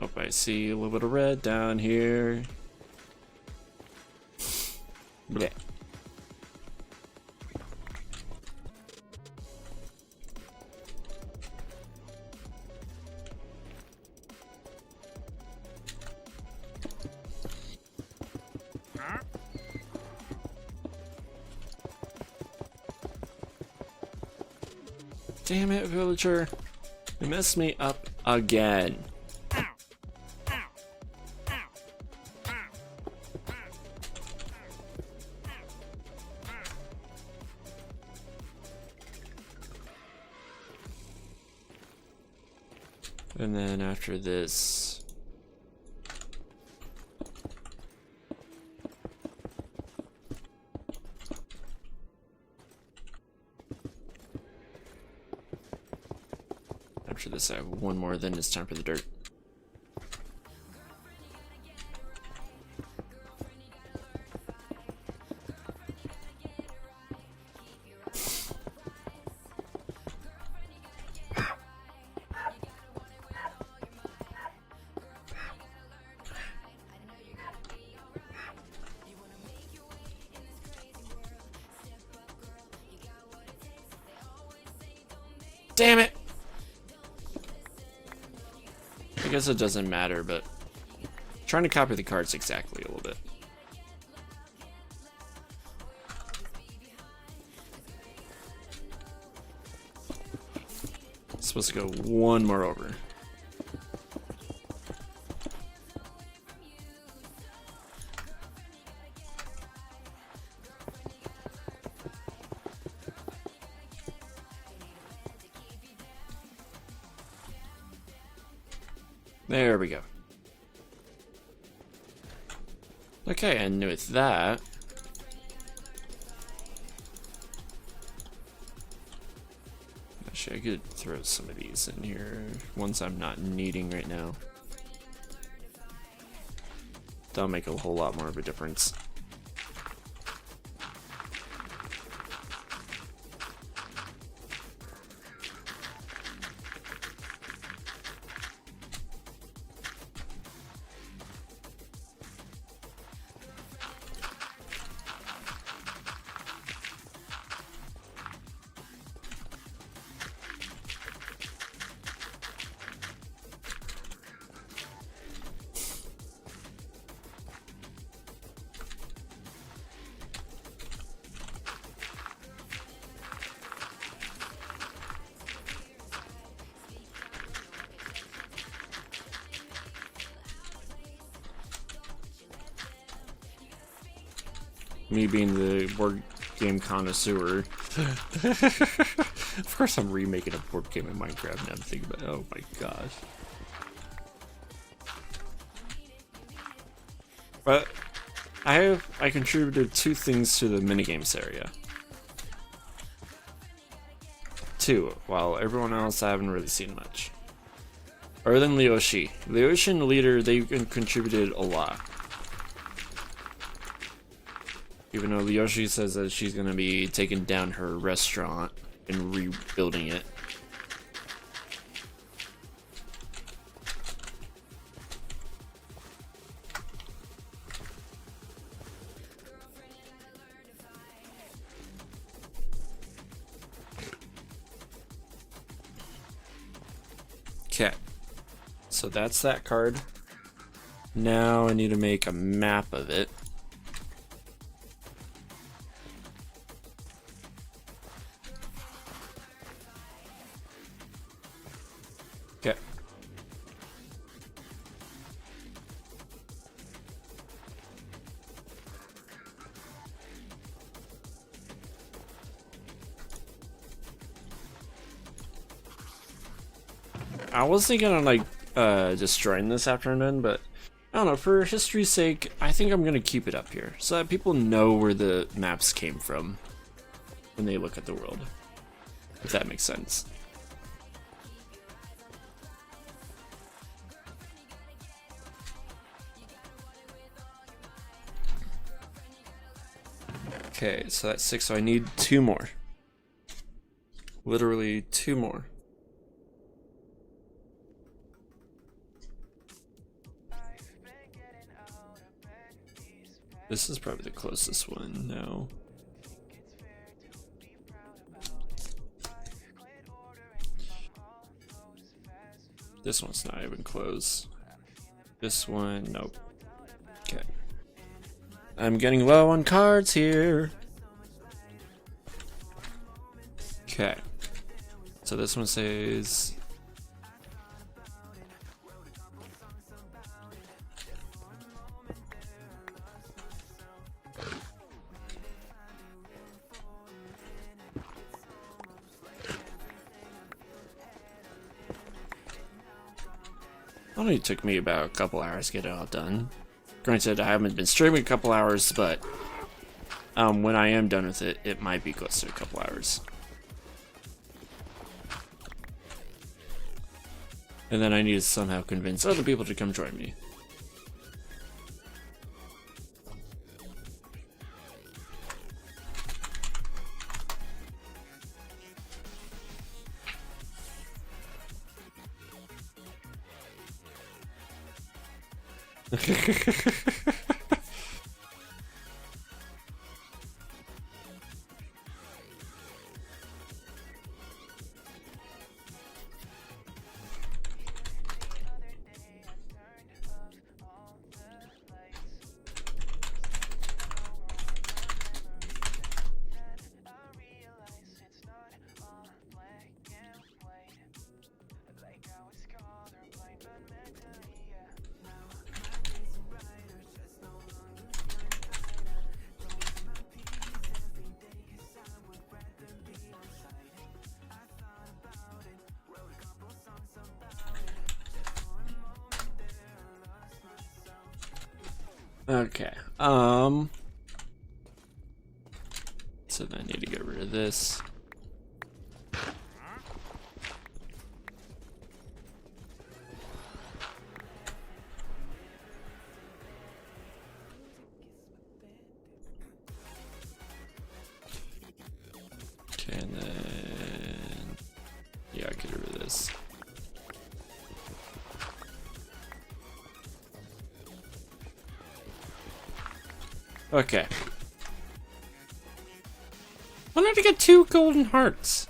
Oh, I see a little bit of red down here. Bleh. Damn it, villager. You messed me up again. And then after this, I have one more, then it's time for the dirt. Damn it! I guess it doesn't matter, but trying to copy the cards exactly a little bit. Supposed to go one more over. There we go. Okay, and with that, actually I could throw some of these in here, ones I'm not needing right now. That'll make a whole lot more of a difference. Me being the board game connoisseur. Of course I'm remaking a board game in Minecraft now to think about it. Oh my gosh. But I contributed 2 things to the minigames area. 2, while everyone else I haven't really seen much. Other than Leoshi. Leoshi and Leader, they contributed a lot. Even though Leoshi says that she's gonna be taking down her restaurant and rebuilding it. Okay. So that's that card. Now I need to make a map of it. Okay. I was thinking of like destroying this after I'm done, but I don't know, for history's sake, I think I'm gonna keep it up here so that people know where the maps came from when they look at the world. If that makes sense. Okay, so that's 6, so I need 2 more. Literally 2 more. This is probably the closest one, no. This one's not even close. This one, nope. Okay. I'm getting low on cards here. Okay. So this one says... Only took me about a couple hours to get it all done. Granted, I haven't been streaming a couple hours, but when I am done with it, it might be close to a couple hours. And then I need to somehow convince other people to come join me. Okay, so then I need to get rid of this. Okay, and then, yeah, I get rid of this. Okay. Why did I get 2 golden hearts?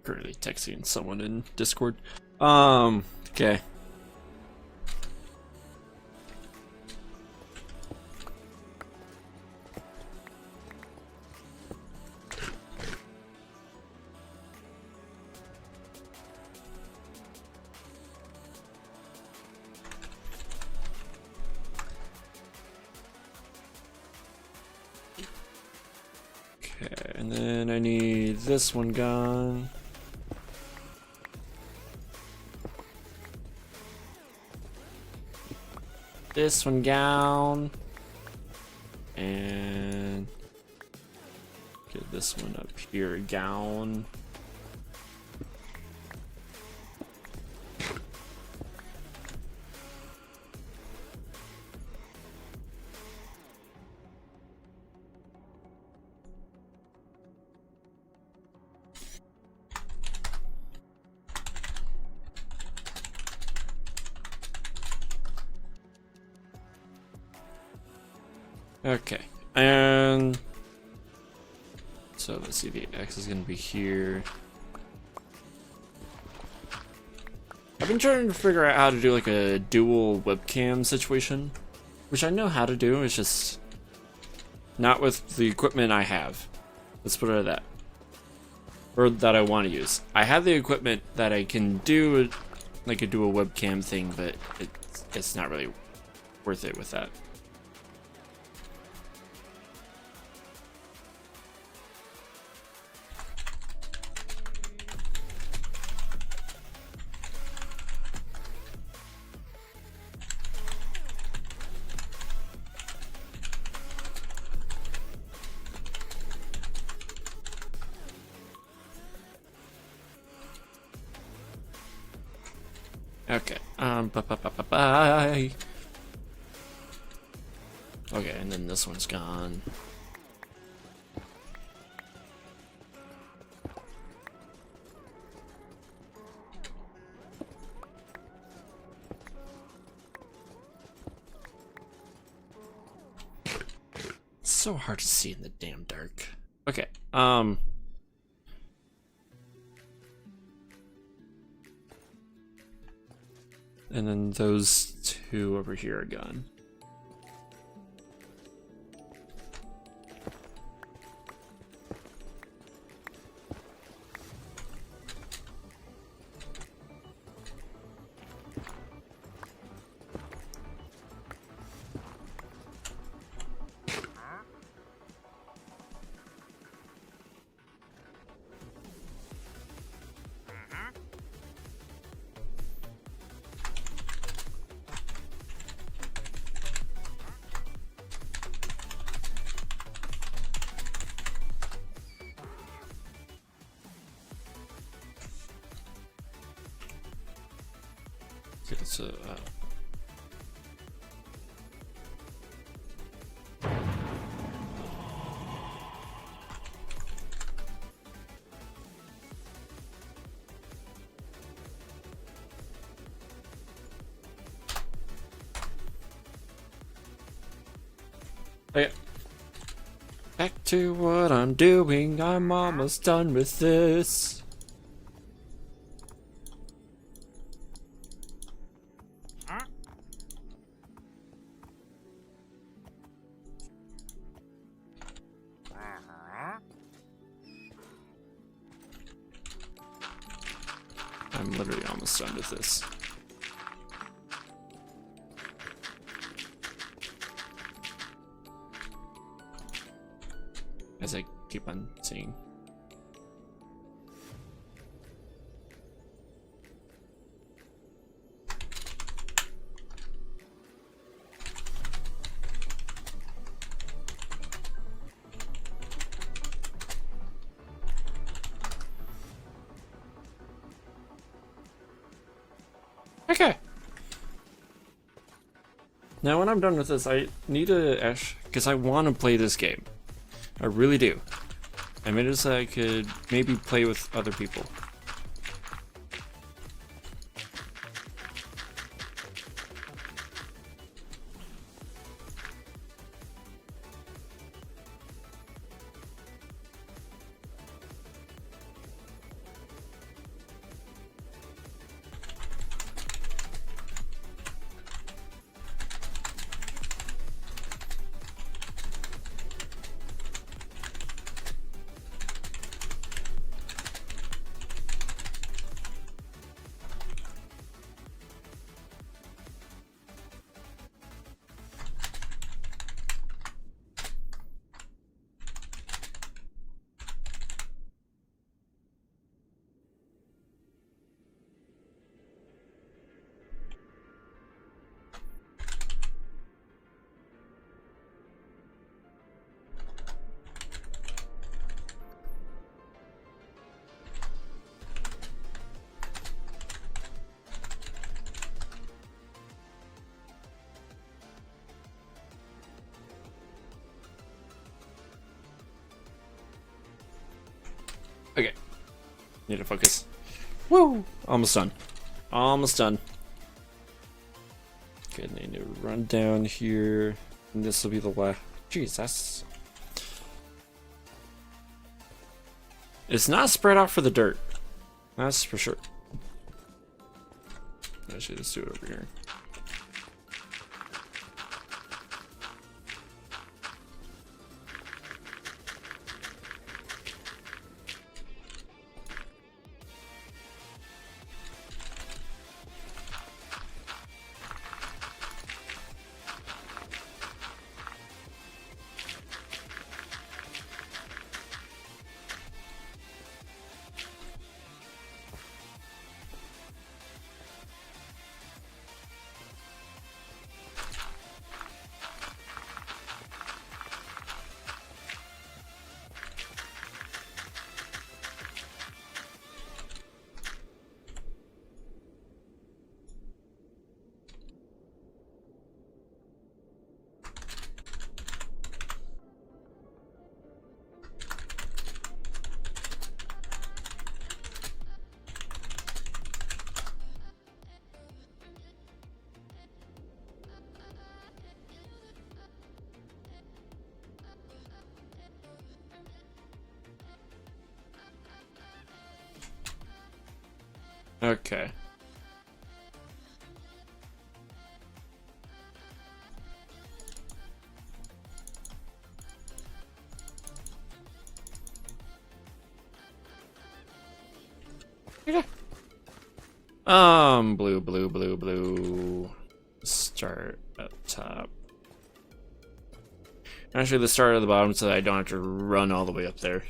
Currently texting someone in Discord. Okay. Okay, and then I need this one gone. This one down, and get this one up here down. Okay, and so let's see, the X is going to be here. I've been trying to figure out how to do like a dual webcam situation, which I know how to do. It's just not with the equipment I have. Let's put it at that. Or that I want to use. I have the equipment that I can do like a dual webcam thing, but it's not really worth it with that. Okay, bye. Okay, and then this one's gone. It's so hard to see in the damn dark. Okay, and then those two over here are gone. Okay, so okay. Back to what I'm doing. I'm almost done with this. I'm literally almost done with this. As I keep on seeing. Okay. Now when I'm done with this, I need to because I want to play this game. I really do. I made it so I could maybe play with other people. Okay. Need to focus. Woo! Almost done. Almost done. Okay, I need to run down here. And this will be the last. Jeez, that's. It's not spread out for the dirt. That's for sure. Actually, let's do it over here. Okay. Okay. Blue. Start up top. Actually, let's start at the bottom so that I don't have to run all the way up there.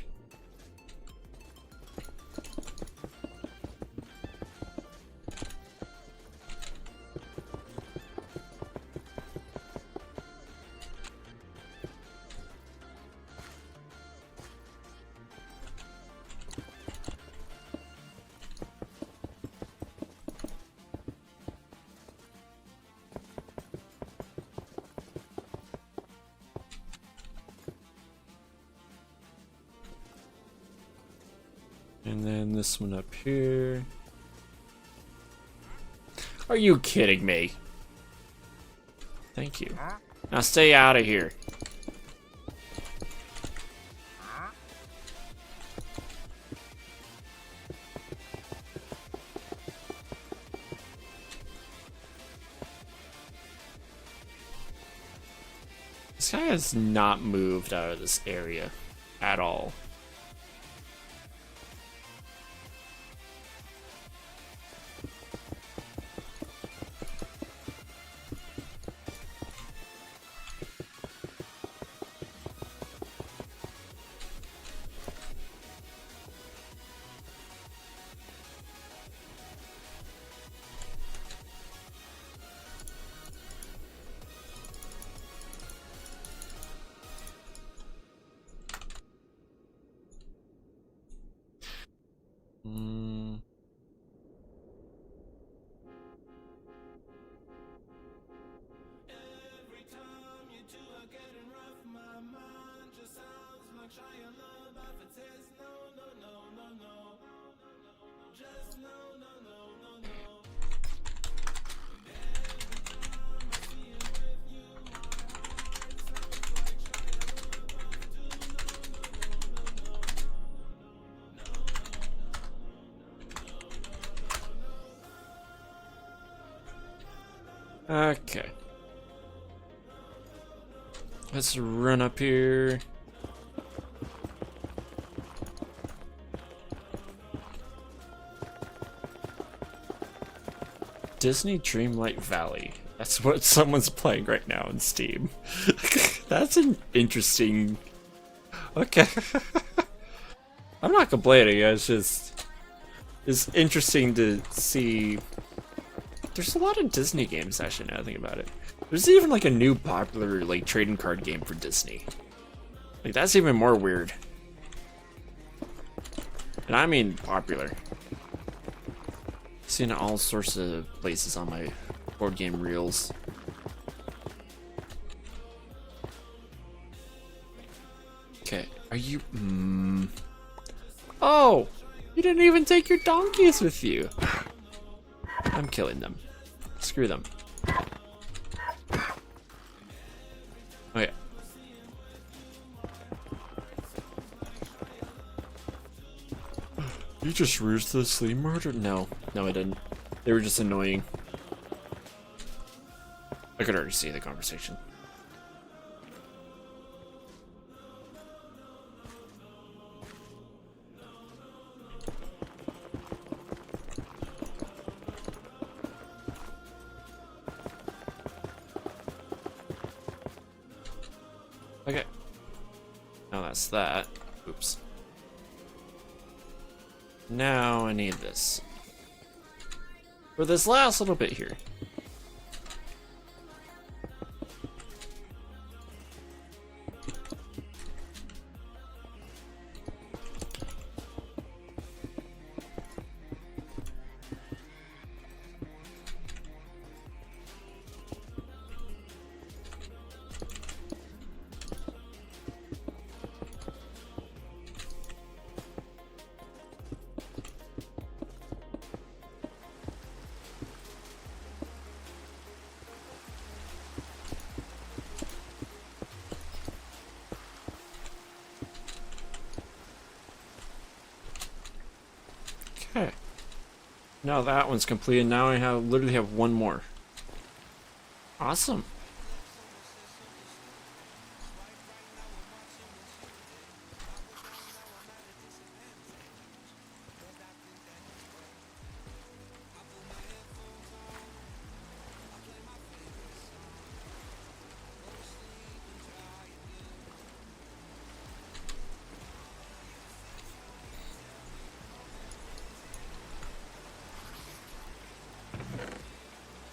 And then this one up here. Are you kidding me? Thank you. Now stay out of here. This guy has not moved out of this area at all. Okay. Let's run up here. Disney Dreamlight Valley. That's what someone's playing right now in Steam. That's an interesting... Okay. I'm not complaining, it's just... It's interesting to see... There's a lot of Disney games, actually, now I think about it. There's even, like, a new popular, like, trading card game for Disney. Like, that's even more weird. And I mean popular. Seen it all sorts of places on my board game reels. Okay, are you... Oh! You didn't even take your donkeys with you! I'm killing them. Screw them. Oh yeah. You just ruthlessly murdered? No, I didn't. They were just annoying. I could already see the conversation. Okay. Now that's that. Oops. Now I need this. For this last little bit here. Okay. Now that one's completed. Now I literally have one more. Awesome.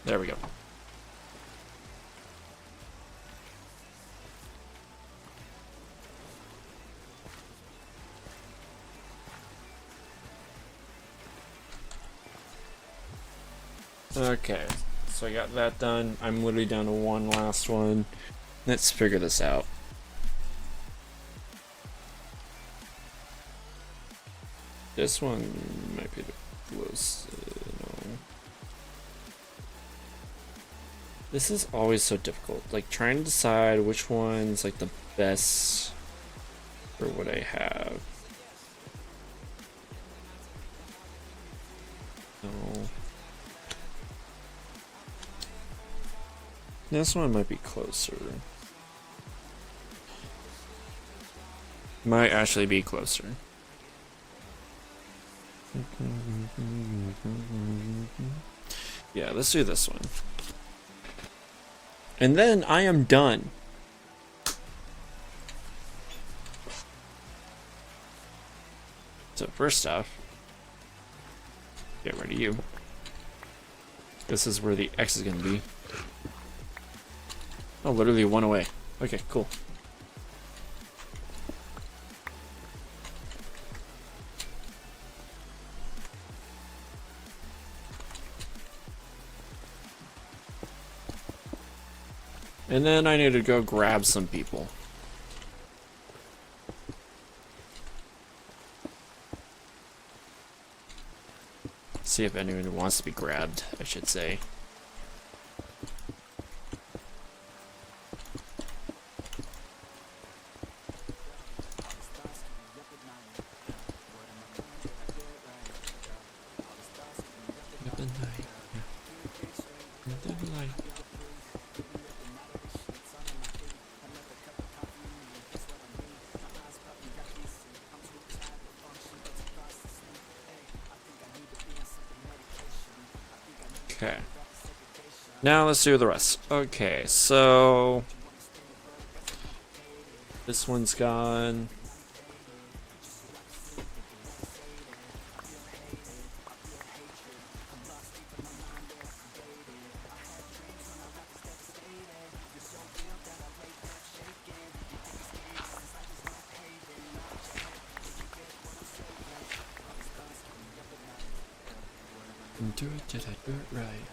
There we go. Okay, so I got that done. I'm literally down to one last one. Let's figure this out. This one might be the closest. No. This is always so difficult. Like trying to decide which one's like the best for what I have. So this one might be closer. Might actually be closer. Yeah, let's do this one. And then I am done. So first off, get rid of you. This is where the X is going to be. Oh, literally one away. Okay, cool. And then I need to go grab some people. See if anyone wants to be grabbed, I should say. Okay. Now let's do the rest. Okay, so this one's gone. Did I do it right?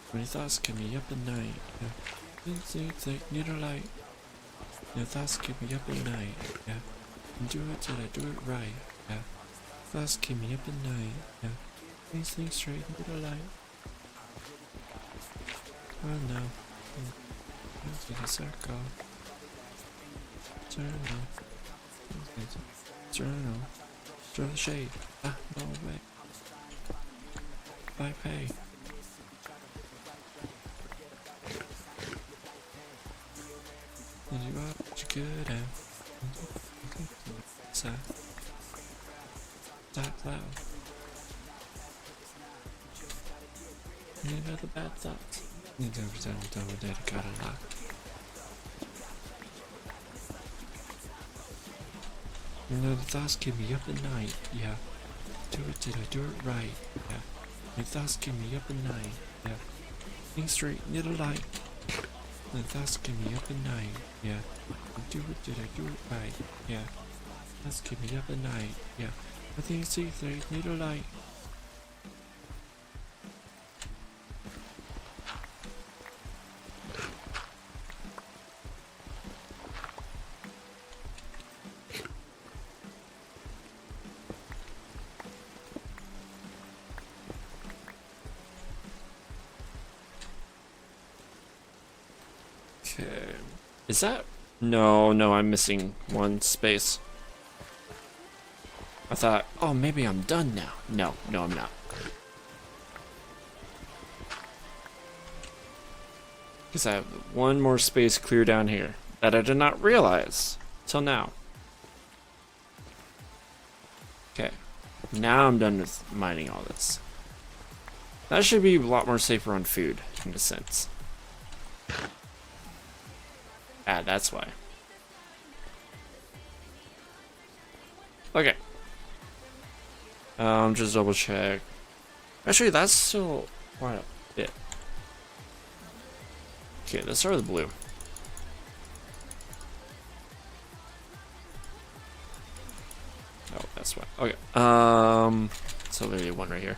When your thoughts keep me up at night, things like need a light. Your thoughts keep me up at night, yeah. Did I do it right? Yeah. Thoughts keep me up at night, yeah. Things think straight into the light. Oh no. Into the circle. Turn on. Turn on. Turn the shade. Ah, no way. Bye, pay. good and that cloud. You know the bad thoughts. You never done with it, got a lot. You know the thoughts keep me up at night, yeah. Did I do it right? Yeah. My thoughts keep me up at night, yeah. Think straight, need a light. My thoughts keep me up at night, yeah. Did I do it right? Yeah. Thoughts keep me up at night, yeah. I think straight, need a light. Okay. Is that... No, I'm missing one space. I thought, oh, maybe I'm done now. No, I'm not. Because I have one more space clear down here that I did not realize till now. Okay. Now I'm done with mining all this. That should be a lot more safer on food, in a sense. Ah, that's why. Okay. Just double check. Actually, that's still quite a bit. Okay, let's start with blue. Oh, that's why. Okay. So literally one right here.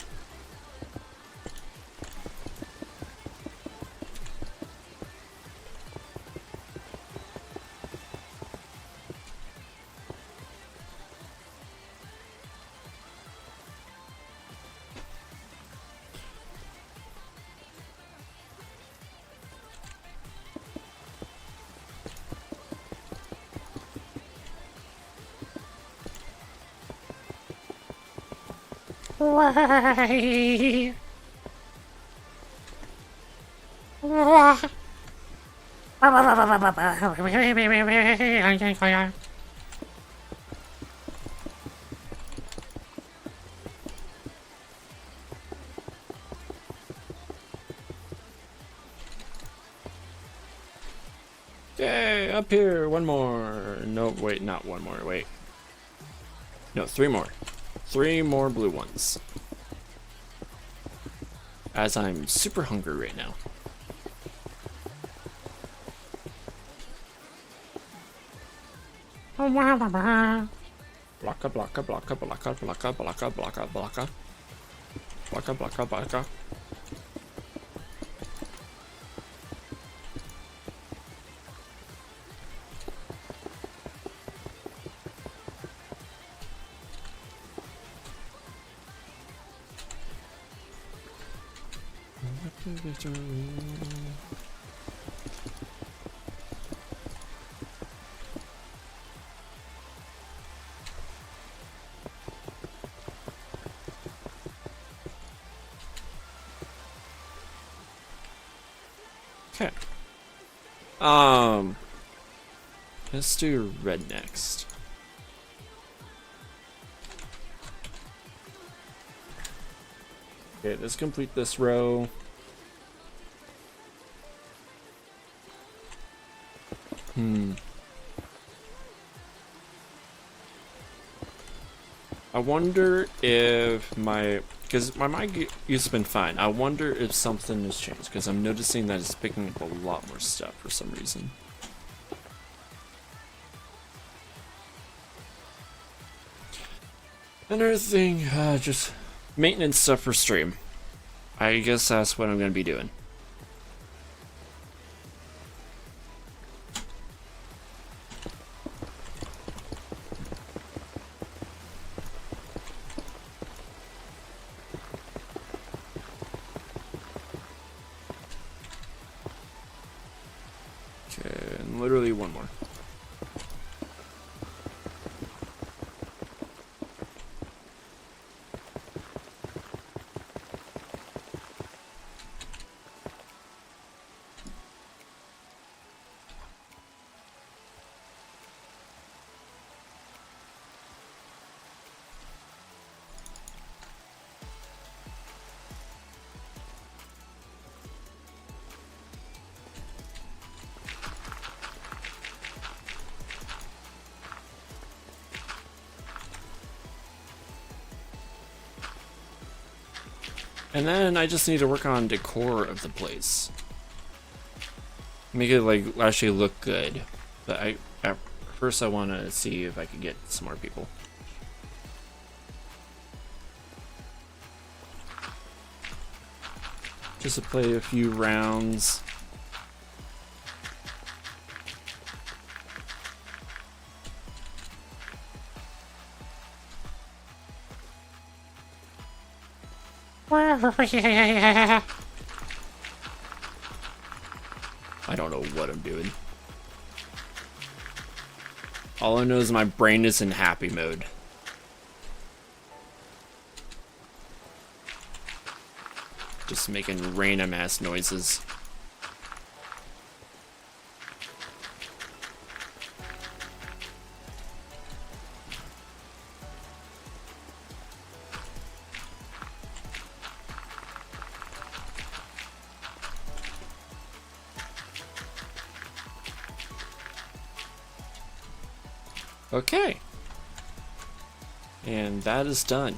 Why? Yay, up here, one more. No, wait, not one more, wait. No, three more. Three more blue ones. As I'm super hungry right now. Blocka, blocka, blocka, blocka, blocka, blocka, blocka, blocka. Blocka, blocka, blocka. Okay. Let's do red next. Okay, let's complete this row. I wonder if because my mic used to been fine. I wonder if something has changed, because I'm noticing that it's picking up a lot more stuff for some reason. Another thing, just maintenance stuff for stream. I guess that's what I'm going to be doing. Okay, and literally one more. And then I just need to work on decor of the place. Make it like actually look good. But at first I want to see if I can get some more people. Just to play a few rounds. I don't know what I'm doing. All I know is my brain is in happy mode. Just making random ass noises. Okay. And that is done.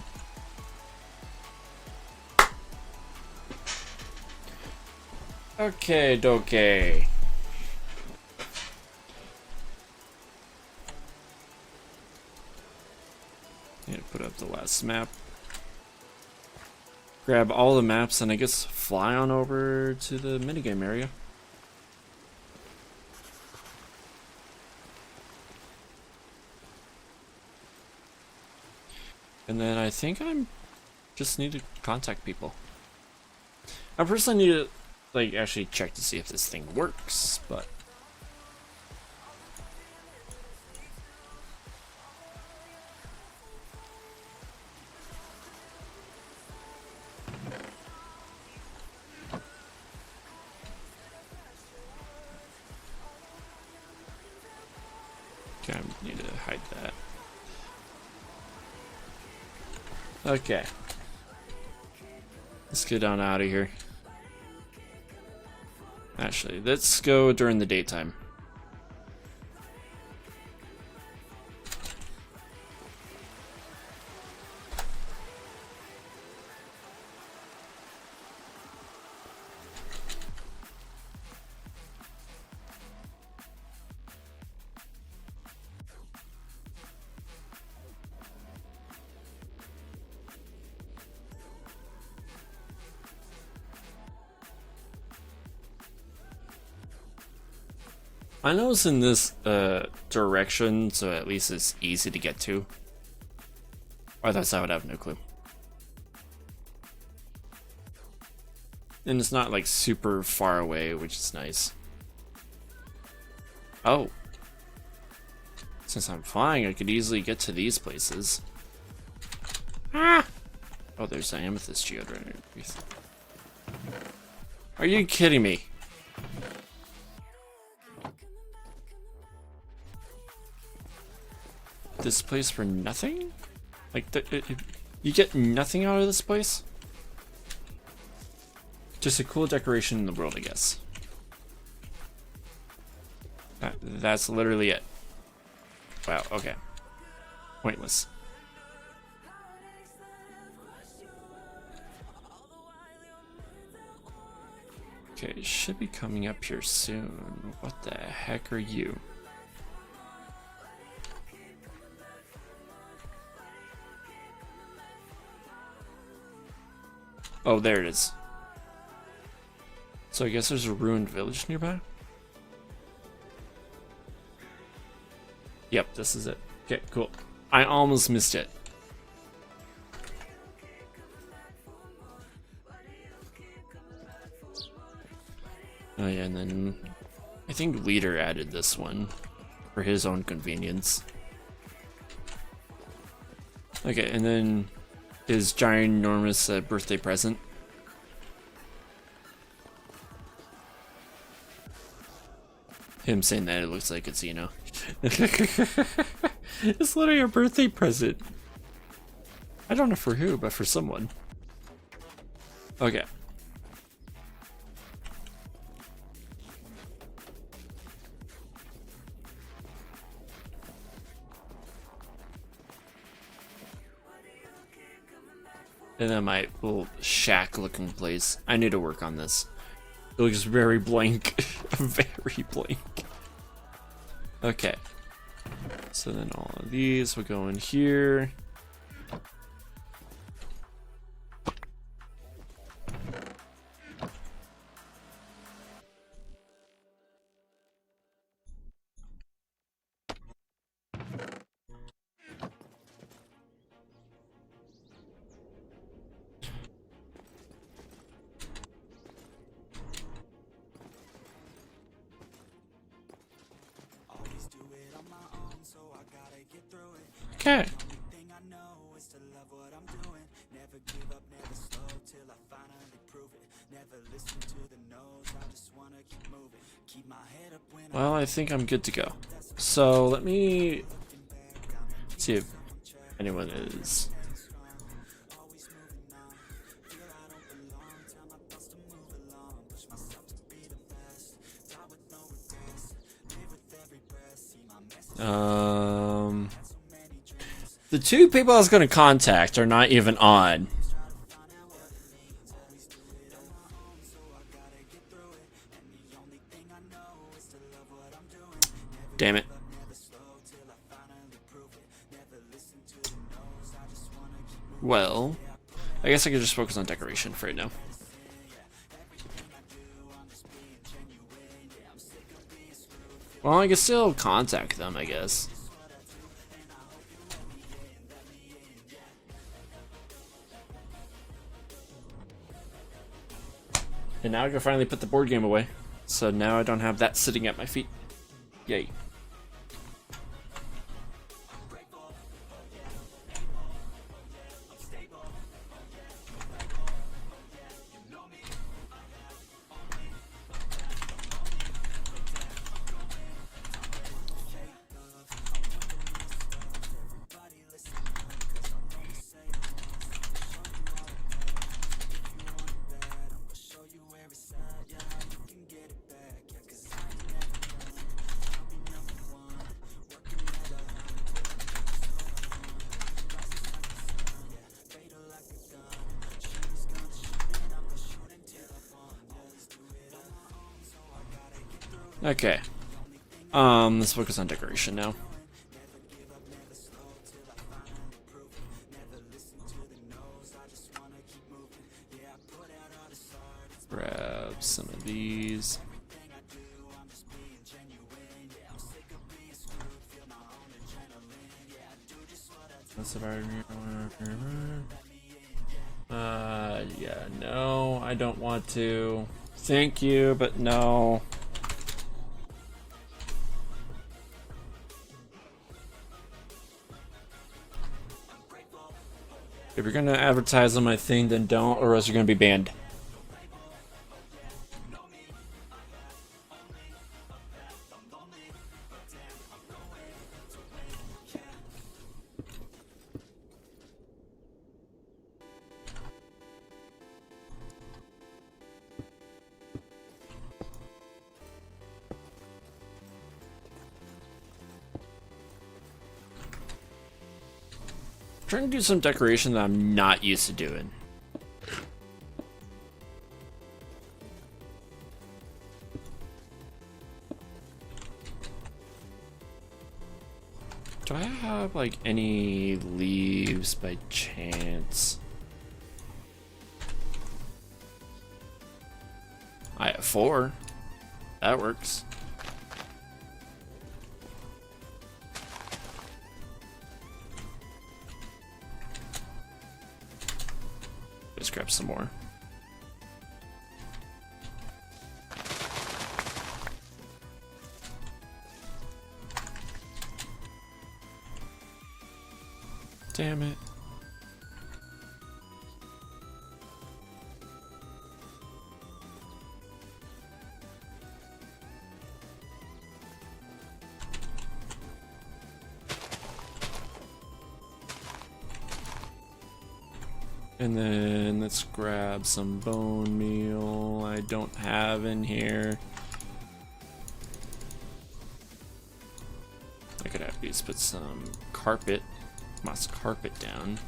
Okay, okay. Need to put up the last map. Grab all the maps and I guess fly on over to the minigame area. And then I think I'm just need to contact people. I personally need to like actually check to see if this thing works, but okay, I need to hide that. Okay. Let's get on out of here. Actually, let's go during the daytime. I know it's in this direction, so at least it's easy to get to. Or else I would have no clue. And it's not like super far away, which is nice. Oh. Since I'm flying, I could easily get to these places. Ah! Oh, there's an amethyst geode right underneath. Are you kidding me? This place for nothing? Like, you get nothing out of this place? Just a cool decoration in the world, I guess. That's literally it. Wow, okay. Pointless. Okay, it should be coming up here soon. What the heck are you? Oh, there it is. So I guess there's a ruined village nearby? Yep, this is it. Okay, cool. I almost missed it. Oh yeah, and then I think Leader added this one for his own convenience. Okay, and then his ginormous birthday present. Him saying that it looks like it's, you know. It's literally a birthday present. I don't know for who, but for someone. Okay. And then my little shack looking place. I need to work on this. It looks very blank. Very blank. Okay. So then all of these will go in here. Okay. Well, I think I'm good to go. So let me see if anyone is. The two people I was going to contact are not even on. Damn it. Well, I guess I could just focus on decoration for right now. Well, I can still contact them, I guess. And now I can finally put the board game away. So now I don't have that sitting at my feet. Yay. Okay. Let's focus on decoration now. Grab some of these. That's about yeah, no, I don't want to. Thank you, but no. If you're gonna advertise on my thing, then don't, or else you're gonna be banned. Trying to do some decoration that I'm not used to doing. Do I have like any leaves by chance? I have 4. That works. Let's grab some more. Damn it. And then let's grab some bone meal I don't have in here. I could at least put some carpet, moss carpet down.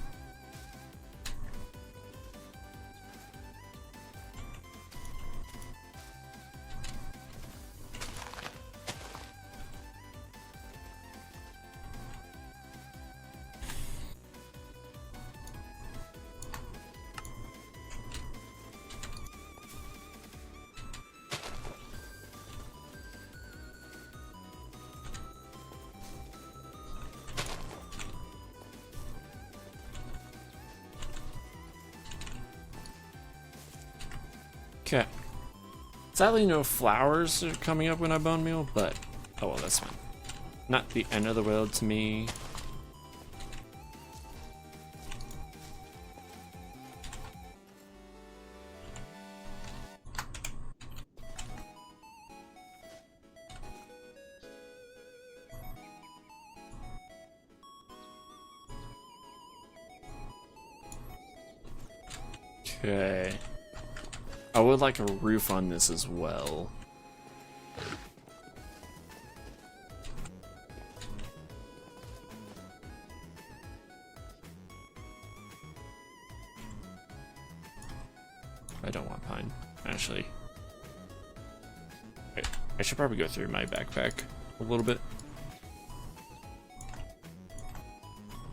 Okay. Sadly, no flowers are coming up when I bone meal, but oh well, that's fine. Not the end of the world to me. Okay. I would like a roof on this as well. I don't want pine, actually. I should probably go through my backpack a little bit.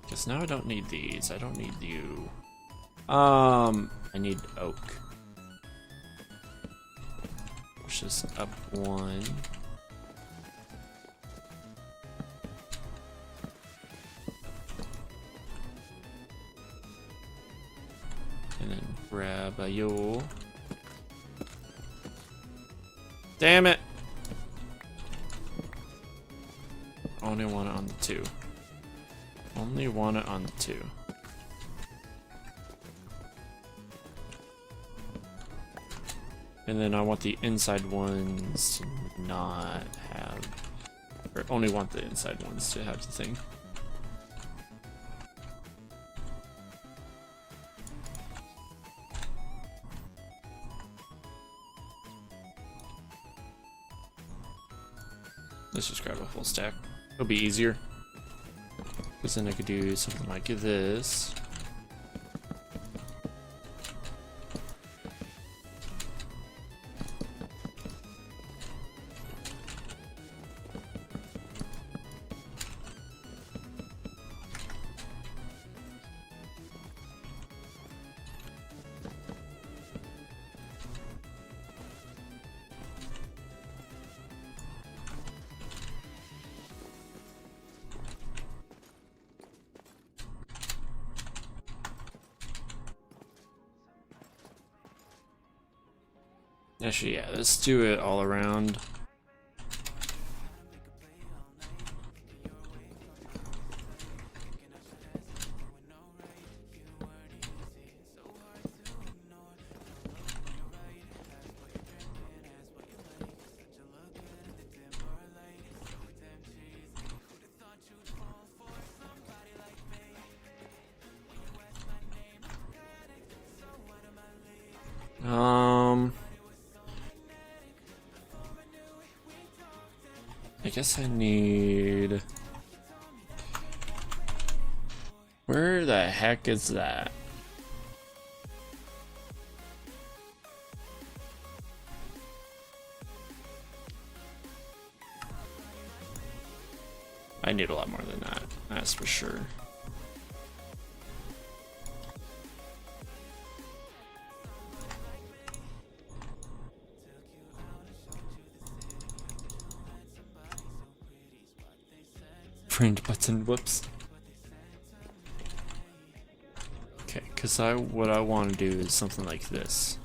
Because now I don't need these. I don't need you. I need oak. Push this up one. And then grab a yo. Damn it! Only want it on the 2. Only want it on the 2. And then I want the inside ones to not have, or only want the inside ones to have the thing. Let's just grab a full stack. It'll be easier. Because then I could do something like this. Actually, yeah, let's do it all around. I guess I need... Where the heck is that? I need a lot more than that, that's for sure. Print button, whoops. Okay, because what I want to do is something like this.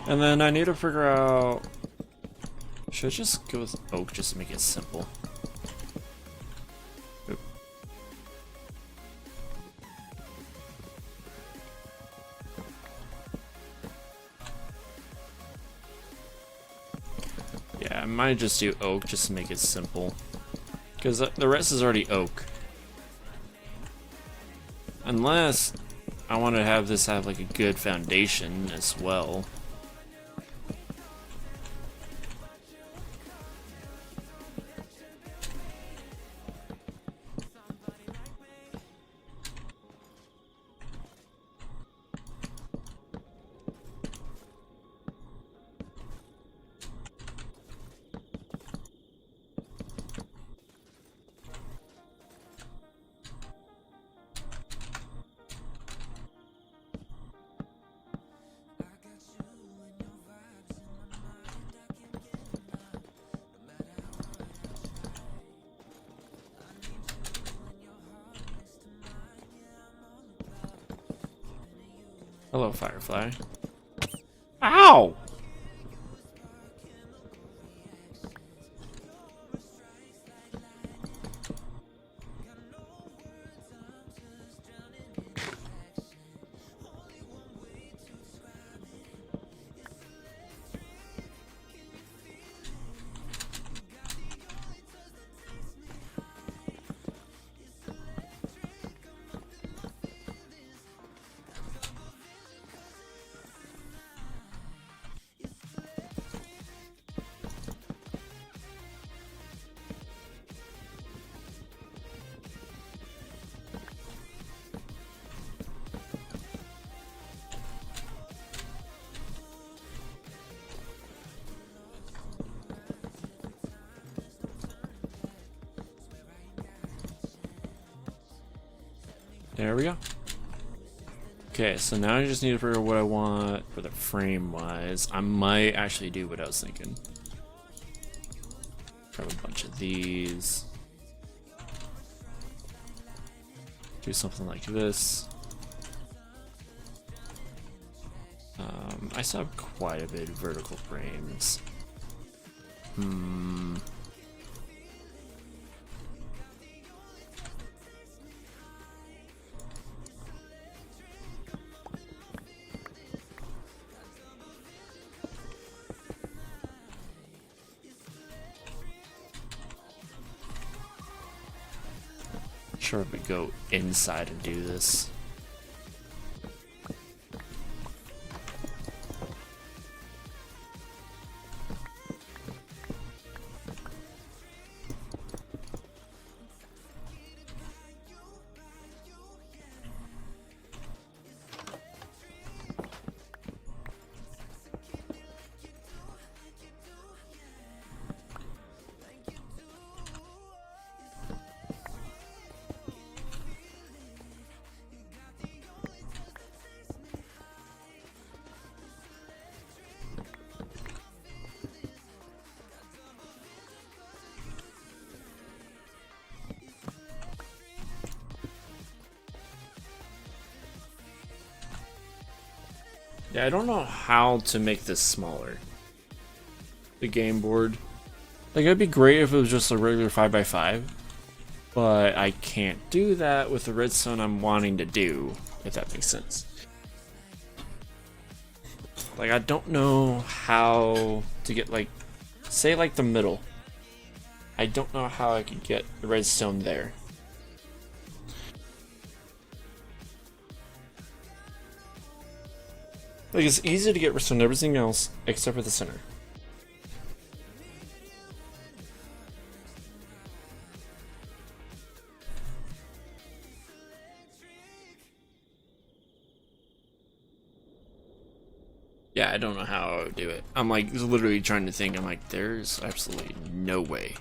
And then I need to figure out... Should I just go with oak just to make it simple? Oop. Yeah, I might just do oak just to make it simple. Because the rest is already oak. Unless I want to have this have like a good foundation as well. Hello, Firefly. Ow! There we go. Okay, so now I just need to figure out what I want for the frame wise. I might actually do what I was thinking. Grab a bunch of these. Do something like this. I still have quite a bit of vertical frames. Sure, if we go inside and do this. Yeah, I don't know how to make this smaller. The game board. Like, it'd be great if it was just a regular 5x5. But I can't do that with the redstone I'm wanting to do, if that makes sense. Like, I don't know how to get, like, say, like, the middle. I don't know how I could get the redstone there. Like, it's easy to get redstone everything else except for the center. Yeah, I don't know how I would do it. I'm like literally trying to think. I'm like, there's absolutely no way.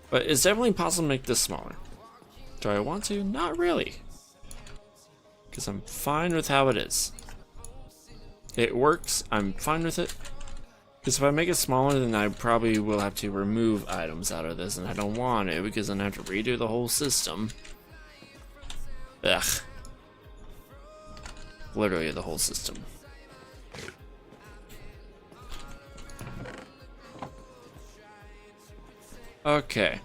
But it's definitely possible to make this smaller. Do I want to? Not really. Because I'm fine with how it is. It works. I'm fine with it. Because if I make it smaller, then I probably will have to remove items out of this. And I don't want it because then I have to redo the whole system. Ugh. Literally the whole system. Okay.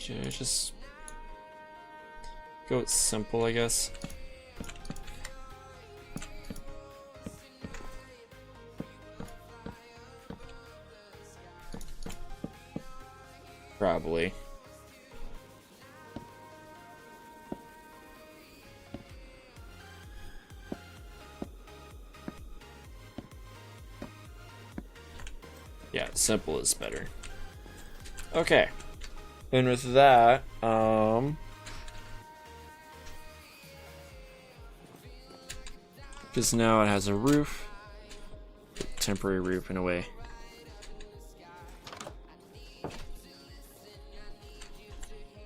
Okay, just go with simple, I guess. Probably. Yeah, simple is better. Okay. And with that, because now it has a roof, a temporary roof in a way.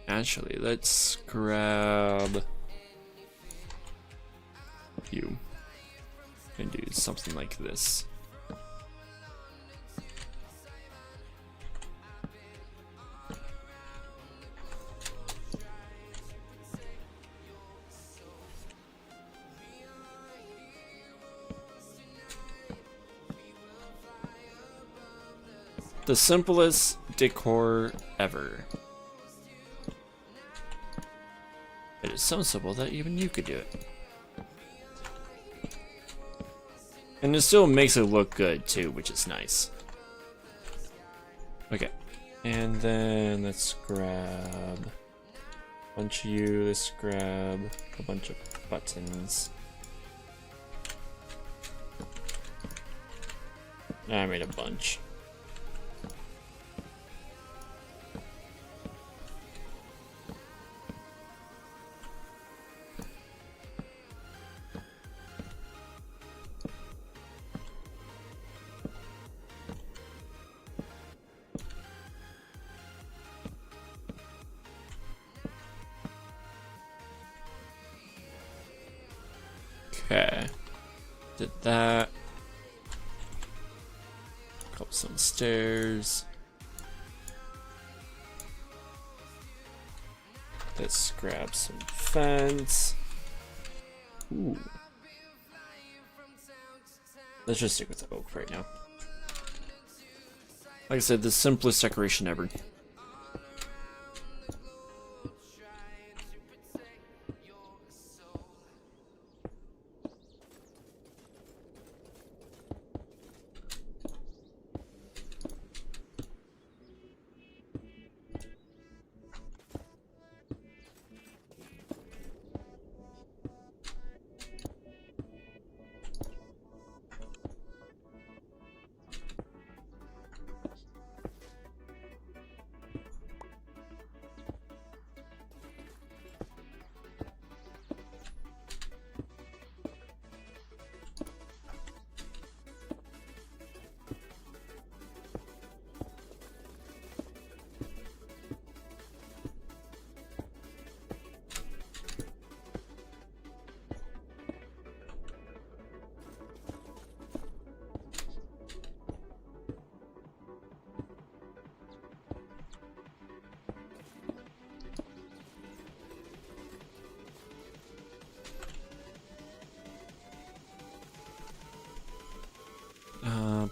Actually, let's grab you and do something like this. The simplest decor ever. It is so simple that even you could do it. And it still makes it look good too, which is nice. Okay. And then let's grab a bunch of you. Let's grab a bunch of buttons. I made a bunch. Okay, did that. Up some stairs. Let's grab some fence. Ooh. Let's just stick with the oak right now. Like I said, the simplest decoration ever.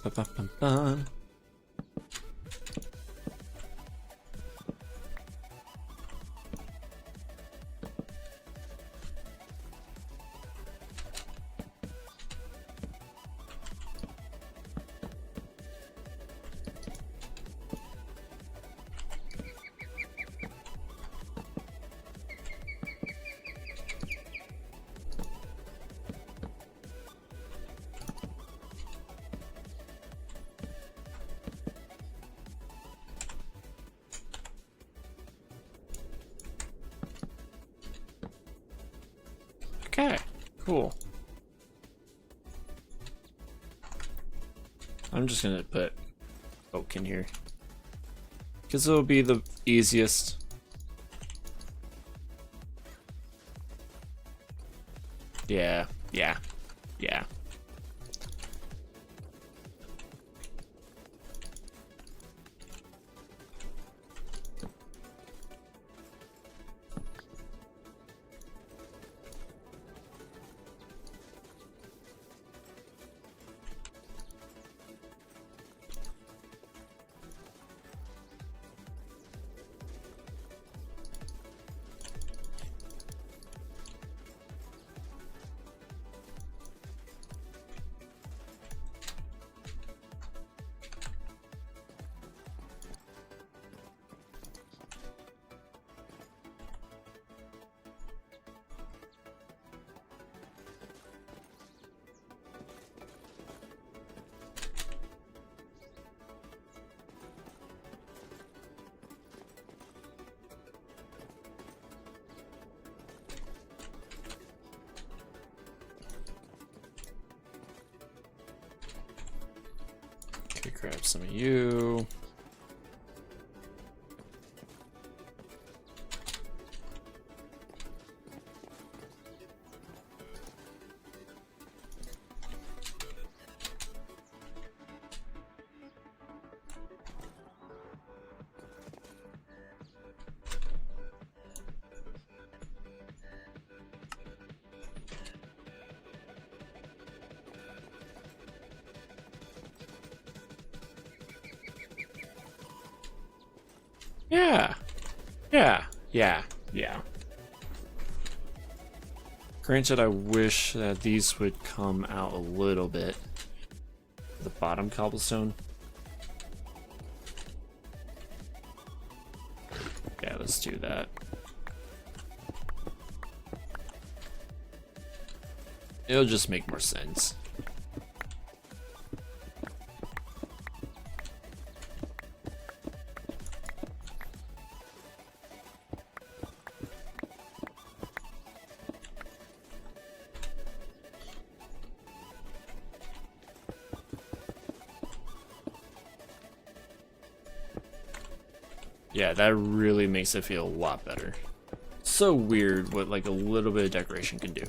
Ba -ba -ba -ba. Okay, cool. I'm just gonna put oak in here because it'll be the easiest. Yeah, yeah, yeah. Okay, grab some of you. Yeah. Yeah. Yeah. Yeah. Granted, I wish that these would come out a little bit. The bottom cobblestone. Yeah, let's do that. It'll just make more sense. Yeah, that really makes it feel a lot better. So weird what like a little bit of decoration can do.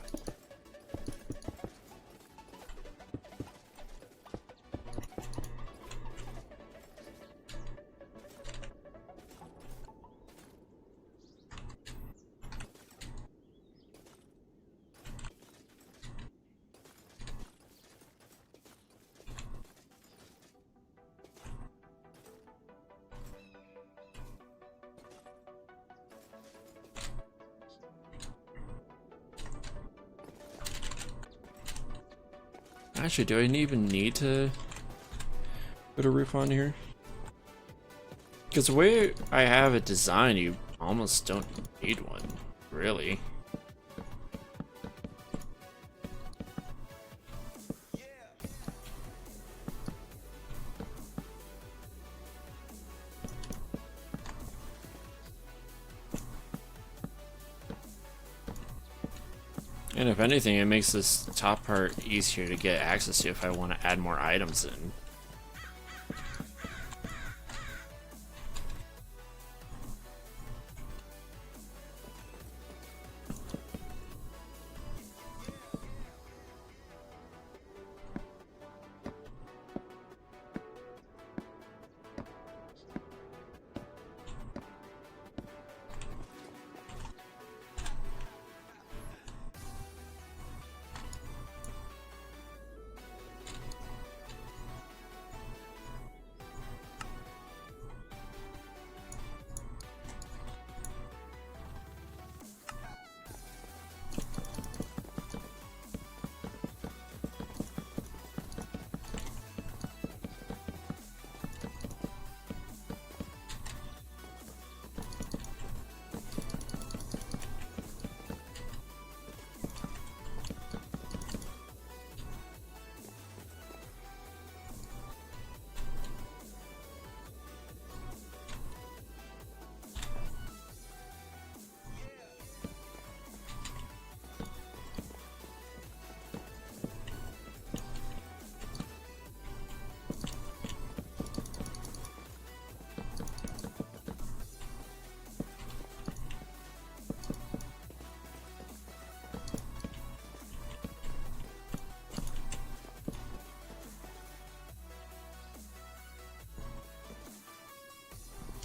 Actually, do I even need to put a roof on here? Because the way I have it designed, you almost don't need one, really. And if anything, it makes this top part easier to get access to if I want to add more items in.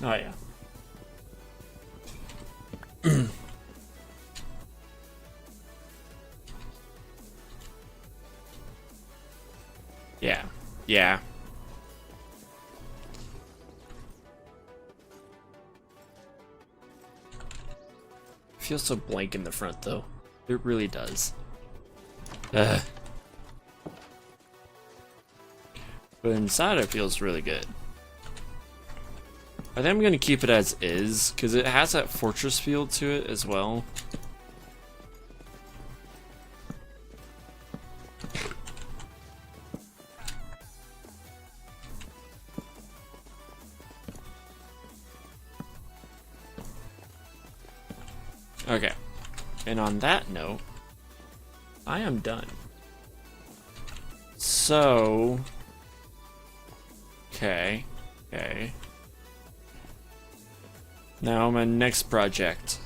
Oh yeah. Yeah. Yeah. Feels so blank in the front though. It really does. Ugh. But inside it feels really good. I think I'm gonna keep it as is, because it has that fortress feel to it as well. Okay. And on that note, I am done. So... Okay. Okay. Now my next project.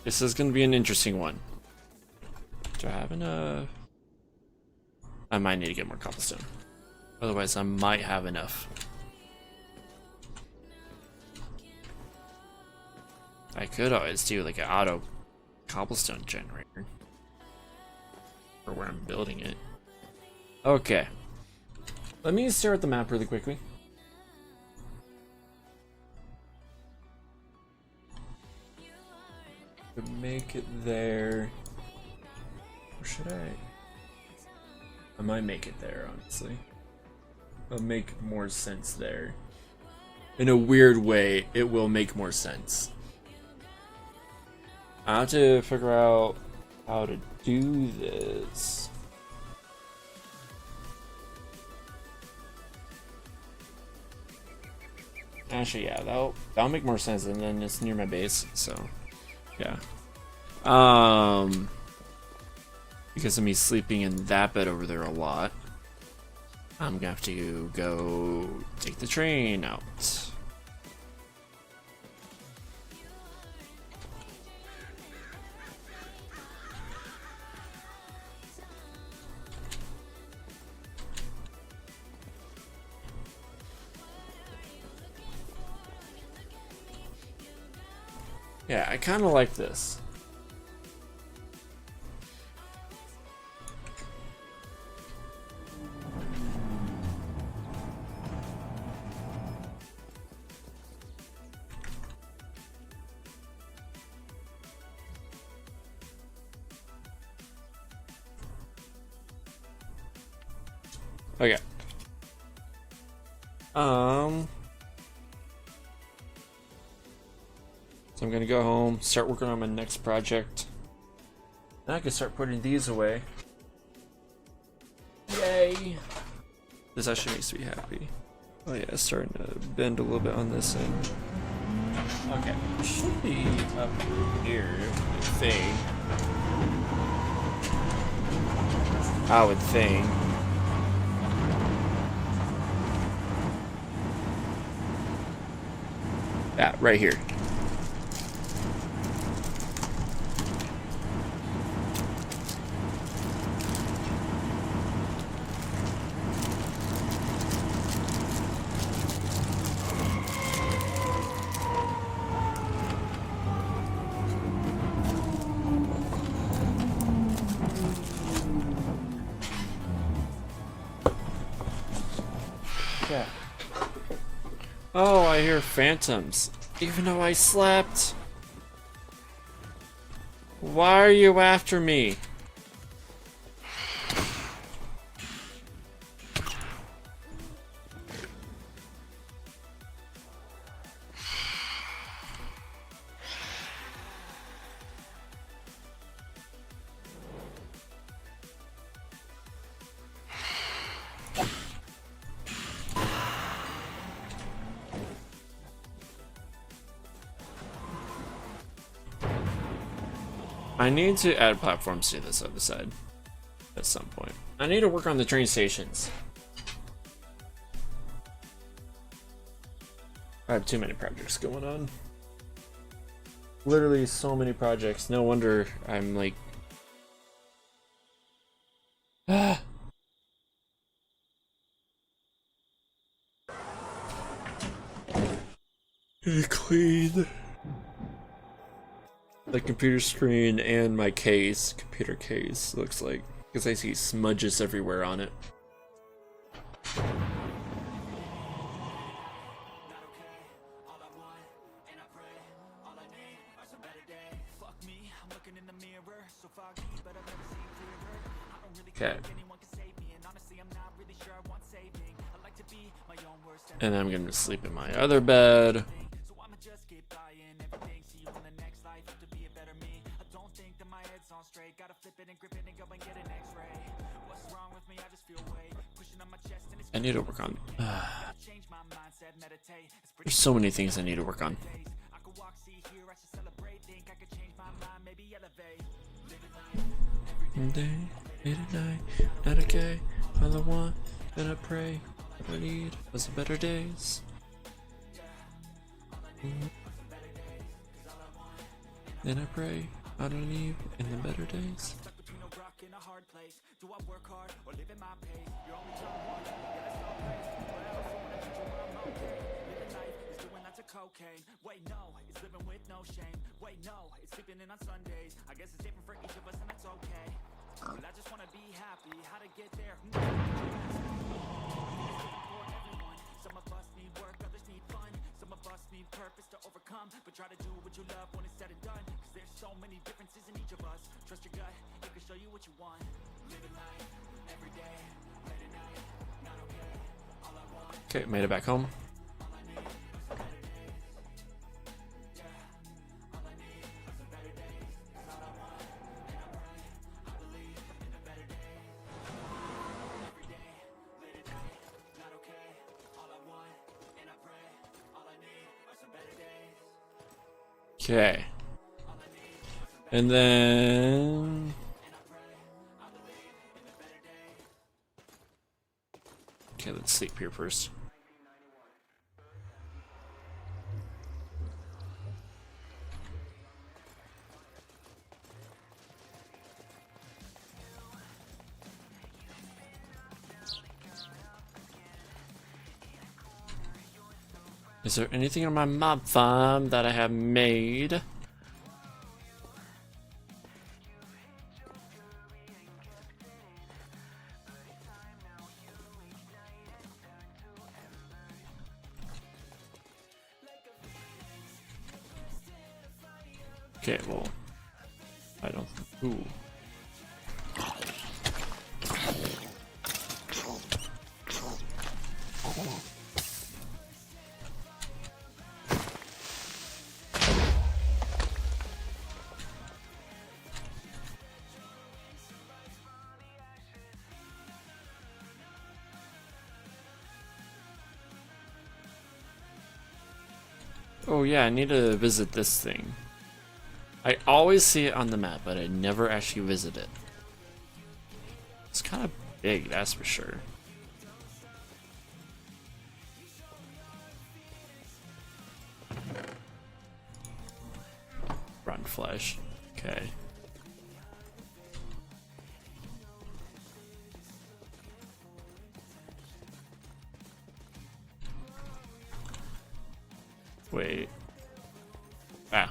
This is going to be an interesting one. Do I have enough? I might need to get more cobblestone. Otherwise I might have enough. I could always do like an auto cobblestone generator. For where I'm building it. Okay. Let me stare at the map really quickly. Could make it there. Or should I might make it there, honestly. It'll make more sense there. In a weird way, it will make more sense. I have to figure out how to do this. Actually, yeah, that'll make more sense, and then it's near my base, so yeah. Because of me sleeping in that bed over there a lot, I'm gonna have to go take the train out. Yeah, I kind of like this. Okay. So I'm gonna go home, start working on my next project. Then I can start putting these away. Yay! This actually makes me happy. Oh yeah, it's starting to bend a little bit on this end. Okay, it should be up here, I think. I would think. Yeah, right here. Yeah. Oh, I hear phantoms. Even though I slept. Why are you after me? I need to add platforms to this other side at some point. I need to work on the train stations. I have too many projects going on. Literally so many projects. No wonder I'm like... Clean the computer screen and my case, computer case, looks like, because I see smudges everywhere on it. Okay. And then I'm gonna sleep in my other bed. I need to work on. There's so many things I need to work on. Day, late at night, not okay. All I want, and I pray. What I need was the better days. And I pray, I don't need in the better days. Cocaine. Wait, no, it's living with no shame. Wait, no, it's sleeping in on Sundays. I guess it's different for each of us, and that's okay. But I just wanna be happy. How to get there? Some of us need work, others need fun. Some of us us need purpose to overcome, but try to do what you love when it's said and done, cause there's so many differences in each of us. Trust your gut, it can show you what you want. Living life, every day, late at night, not okay. All I want. Okay, made it back home. Okay. And then... Okay, let's sleep here first. Is there anything on my mob farm that I have made? Okay, well, I don't. Ooh. Oh yeah, I need to visit this thing. I always see it on the map, but I never actually visit it. It's kind of big, that's for sure. Rotten flesh. Okay. Wait. Ah.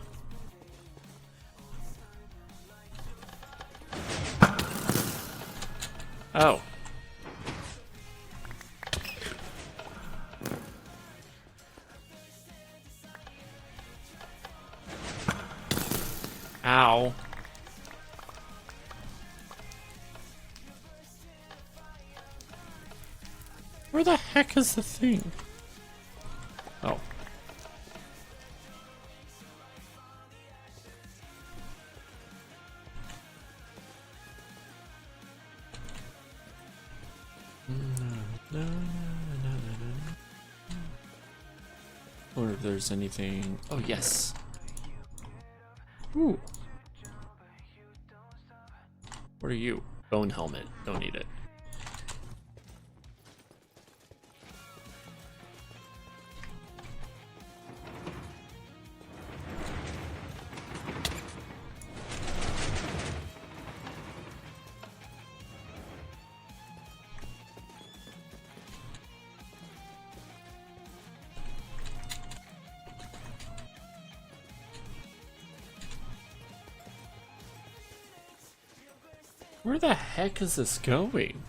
Oh. Ow. Where the heck is the thing? Oh. I wonder if there's anything. Oh, yes. Ooh. What are you? Bone helmet. Don't need it. Where the heck is this going?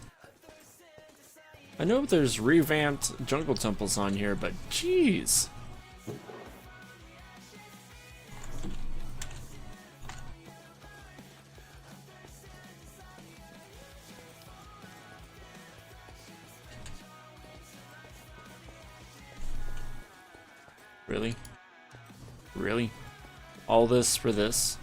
I know there's revamped jungle temples on here, but jeez. Really? Really? All this for this?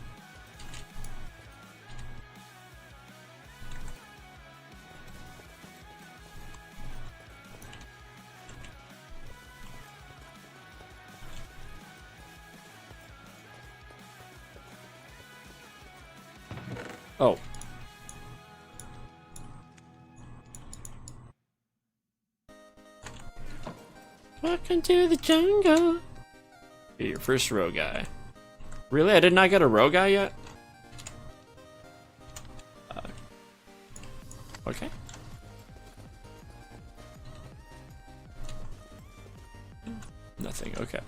Oh. Welcome to the jungle. Be your first row guy. Really? I did not get a row guy yet? Okay. Nothing, okay.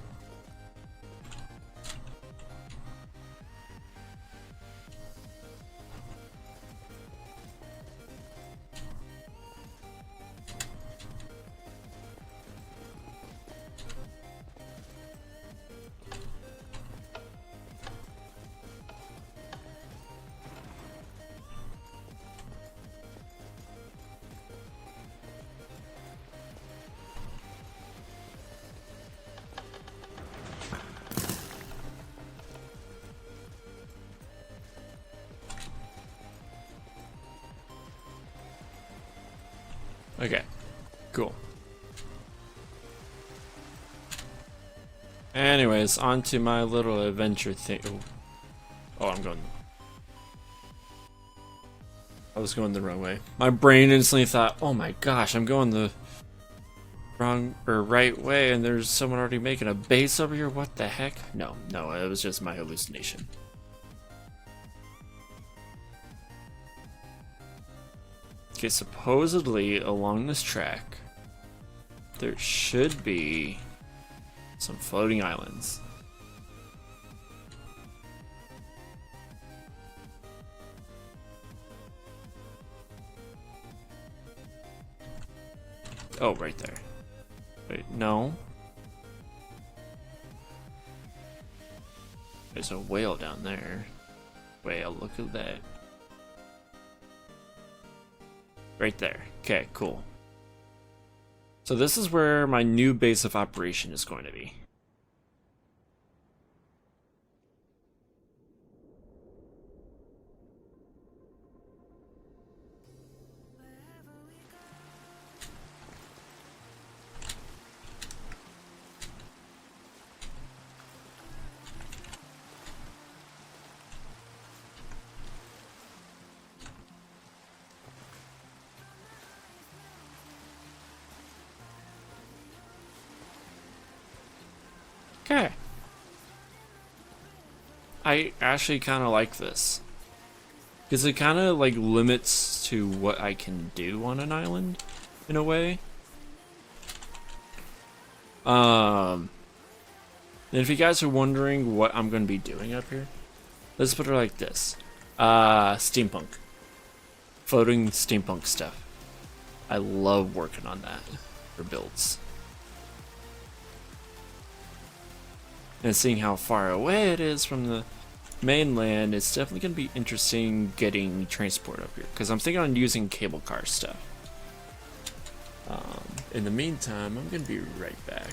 Okay, cool. Anyways, on to my little adventure thing. Oh, I'm going. I was going the wrong way. My brain instantly thought, oh my gosh, I'm going the wrong or right way, and there's someone already making a base over here. What the heck? No, it was just my hallucination. Okay, supposedly along this track, there should be some floating islands. Oh, right there. Wait, no. There's a whale down there. Whale, look at that. Right there. Okay, cool. So this is where my new base of operation is going to be. Okay. I actually kind of like this. Because it kind of like limits to what I can do on an island, in a way. And if you guys are wondering what I'm going to be doing up here, let's put it like this. Steampunk. Floating steampunk stuff. I love working on that for builds. And seeing how far away it is from the mainland, it's definitely going to be interesting getting transport up here. Because I'm thinking on using cable car stuff. In the meantime, I'm going to be right back.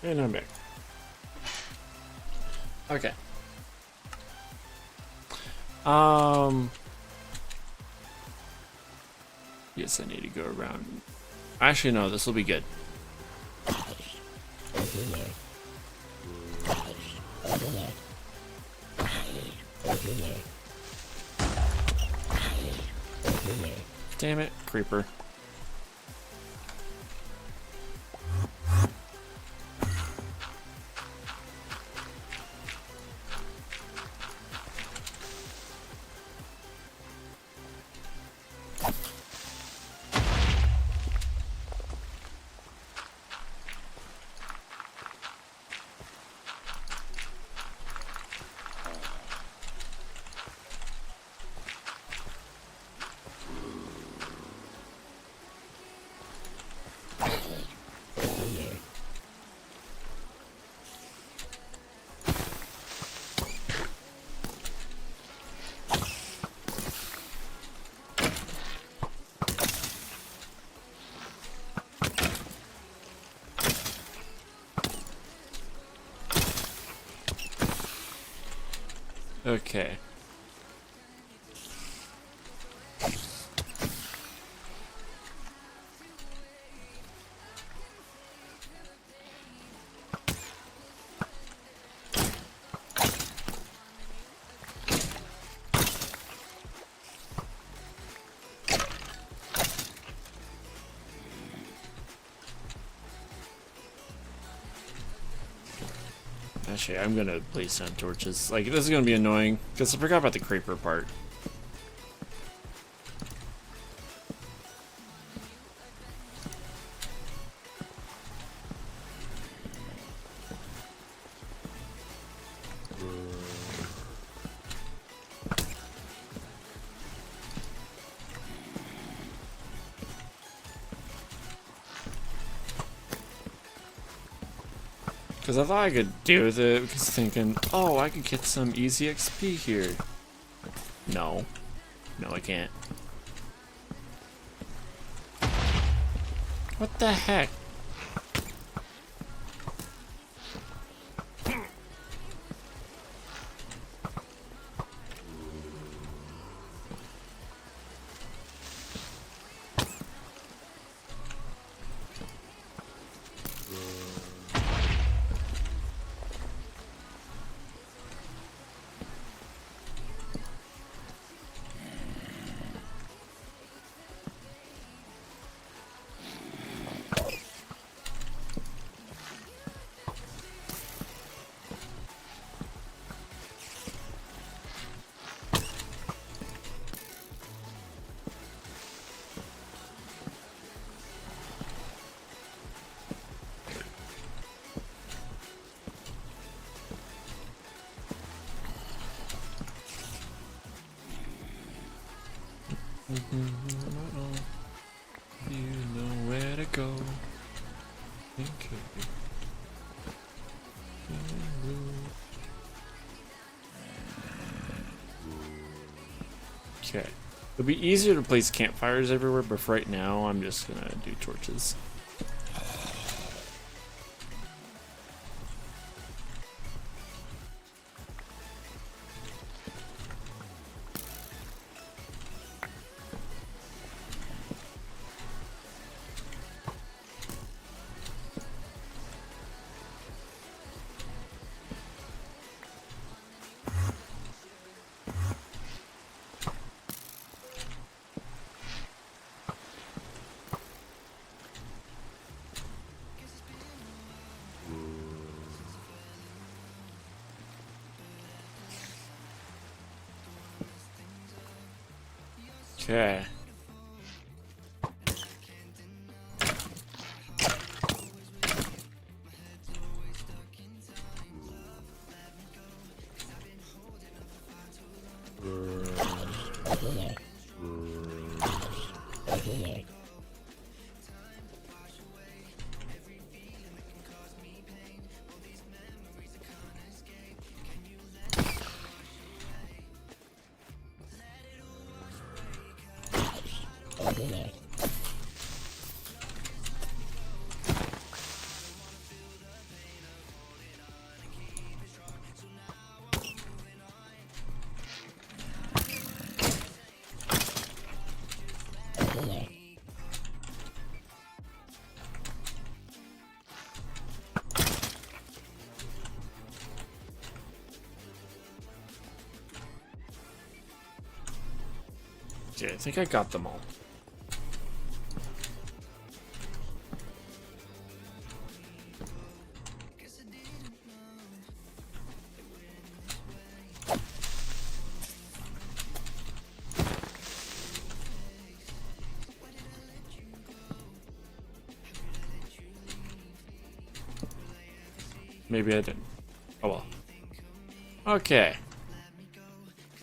And I'm back. Okay. Yes, I need to go around. Actually, no, this will be good. Damn it, creeper. Okay. Actually, I'm gonna place down torches. Like, this is gonna be annoying, because I forgot about the creeper part. Because I thought I could deal with it, because thinking, oh, I could get some easy XP here. No. No, I can't. What the heck? You know where to go. Okay. It'll be easier to place campfires everywhere, but for right now, I'm just gonna do torches. Okay. Yeah, I think I got them all. Maybe I didn't. Oh well. Okay.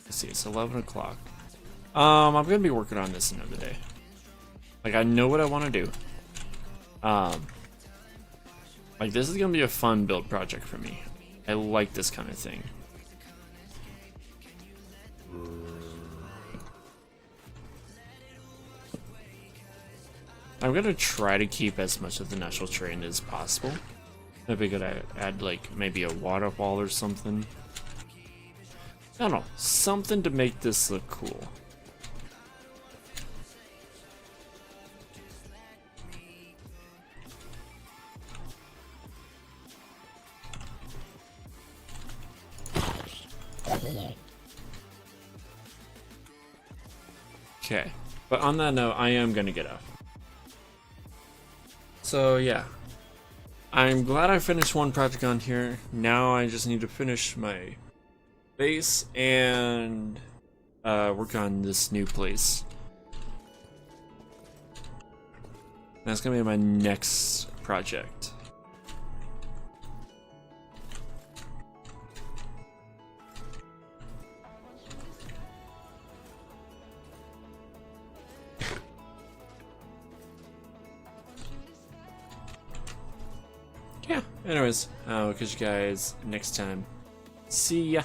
Let's see, it's 11 o'clock. I'm gonna be working on this another day. Like, I know what I want to do. Like, this is gonna be a fun build project for me. I like this kind of thing. I'm gonna try to keep as much of the natural terrain as possible. Maybe I could add, like, maybe a waterfall or something. I don't know, something to make this look cool. Okay, but on that note, I am gonna get up. So yeah, I'm glad I finished one project on here. Now I just need to finish my base and work on this new place. That's gonna be my next project. Yeah, anyways, I'll catch you guys next time. See ya.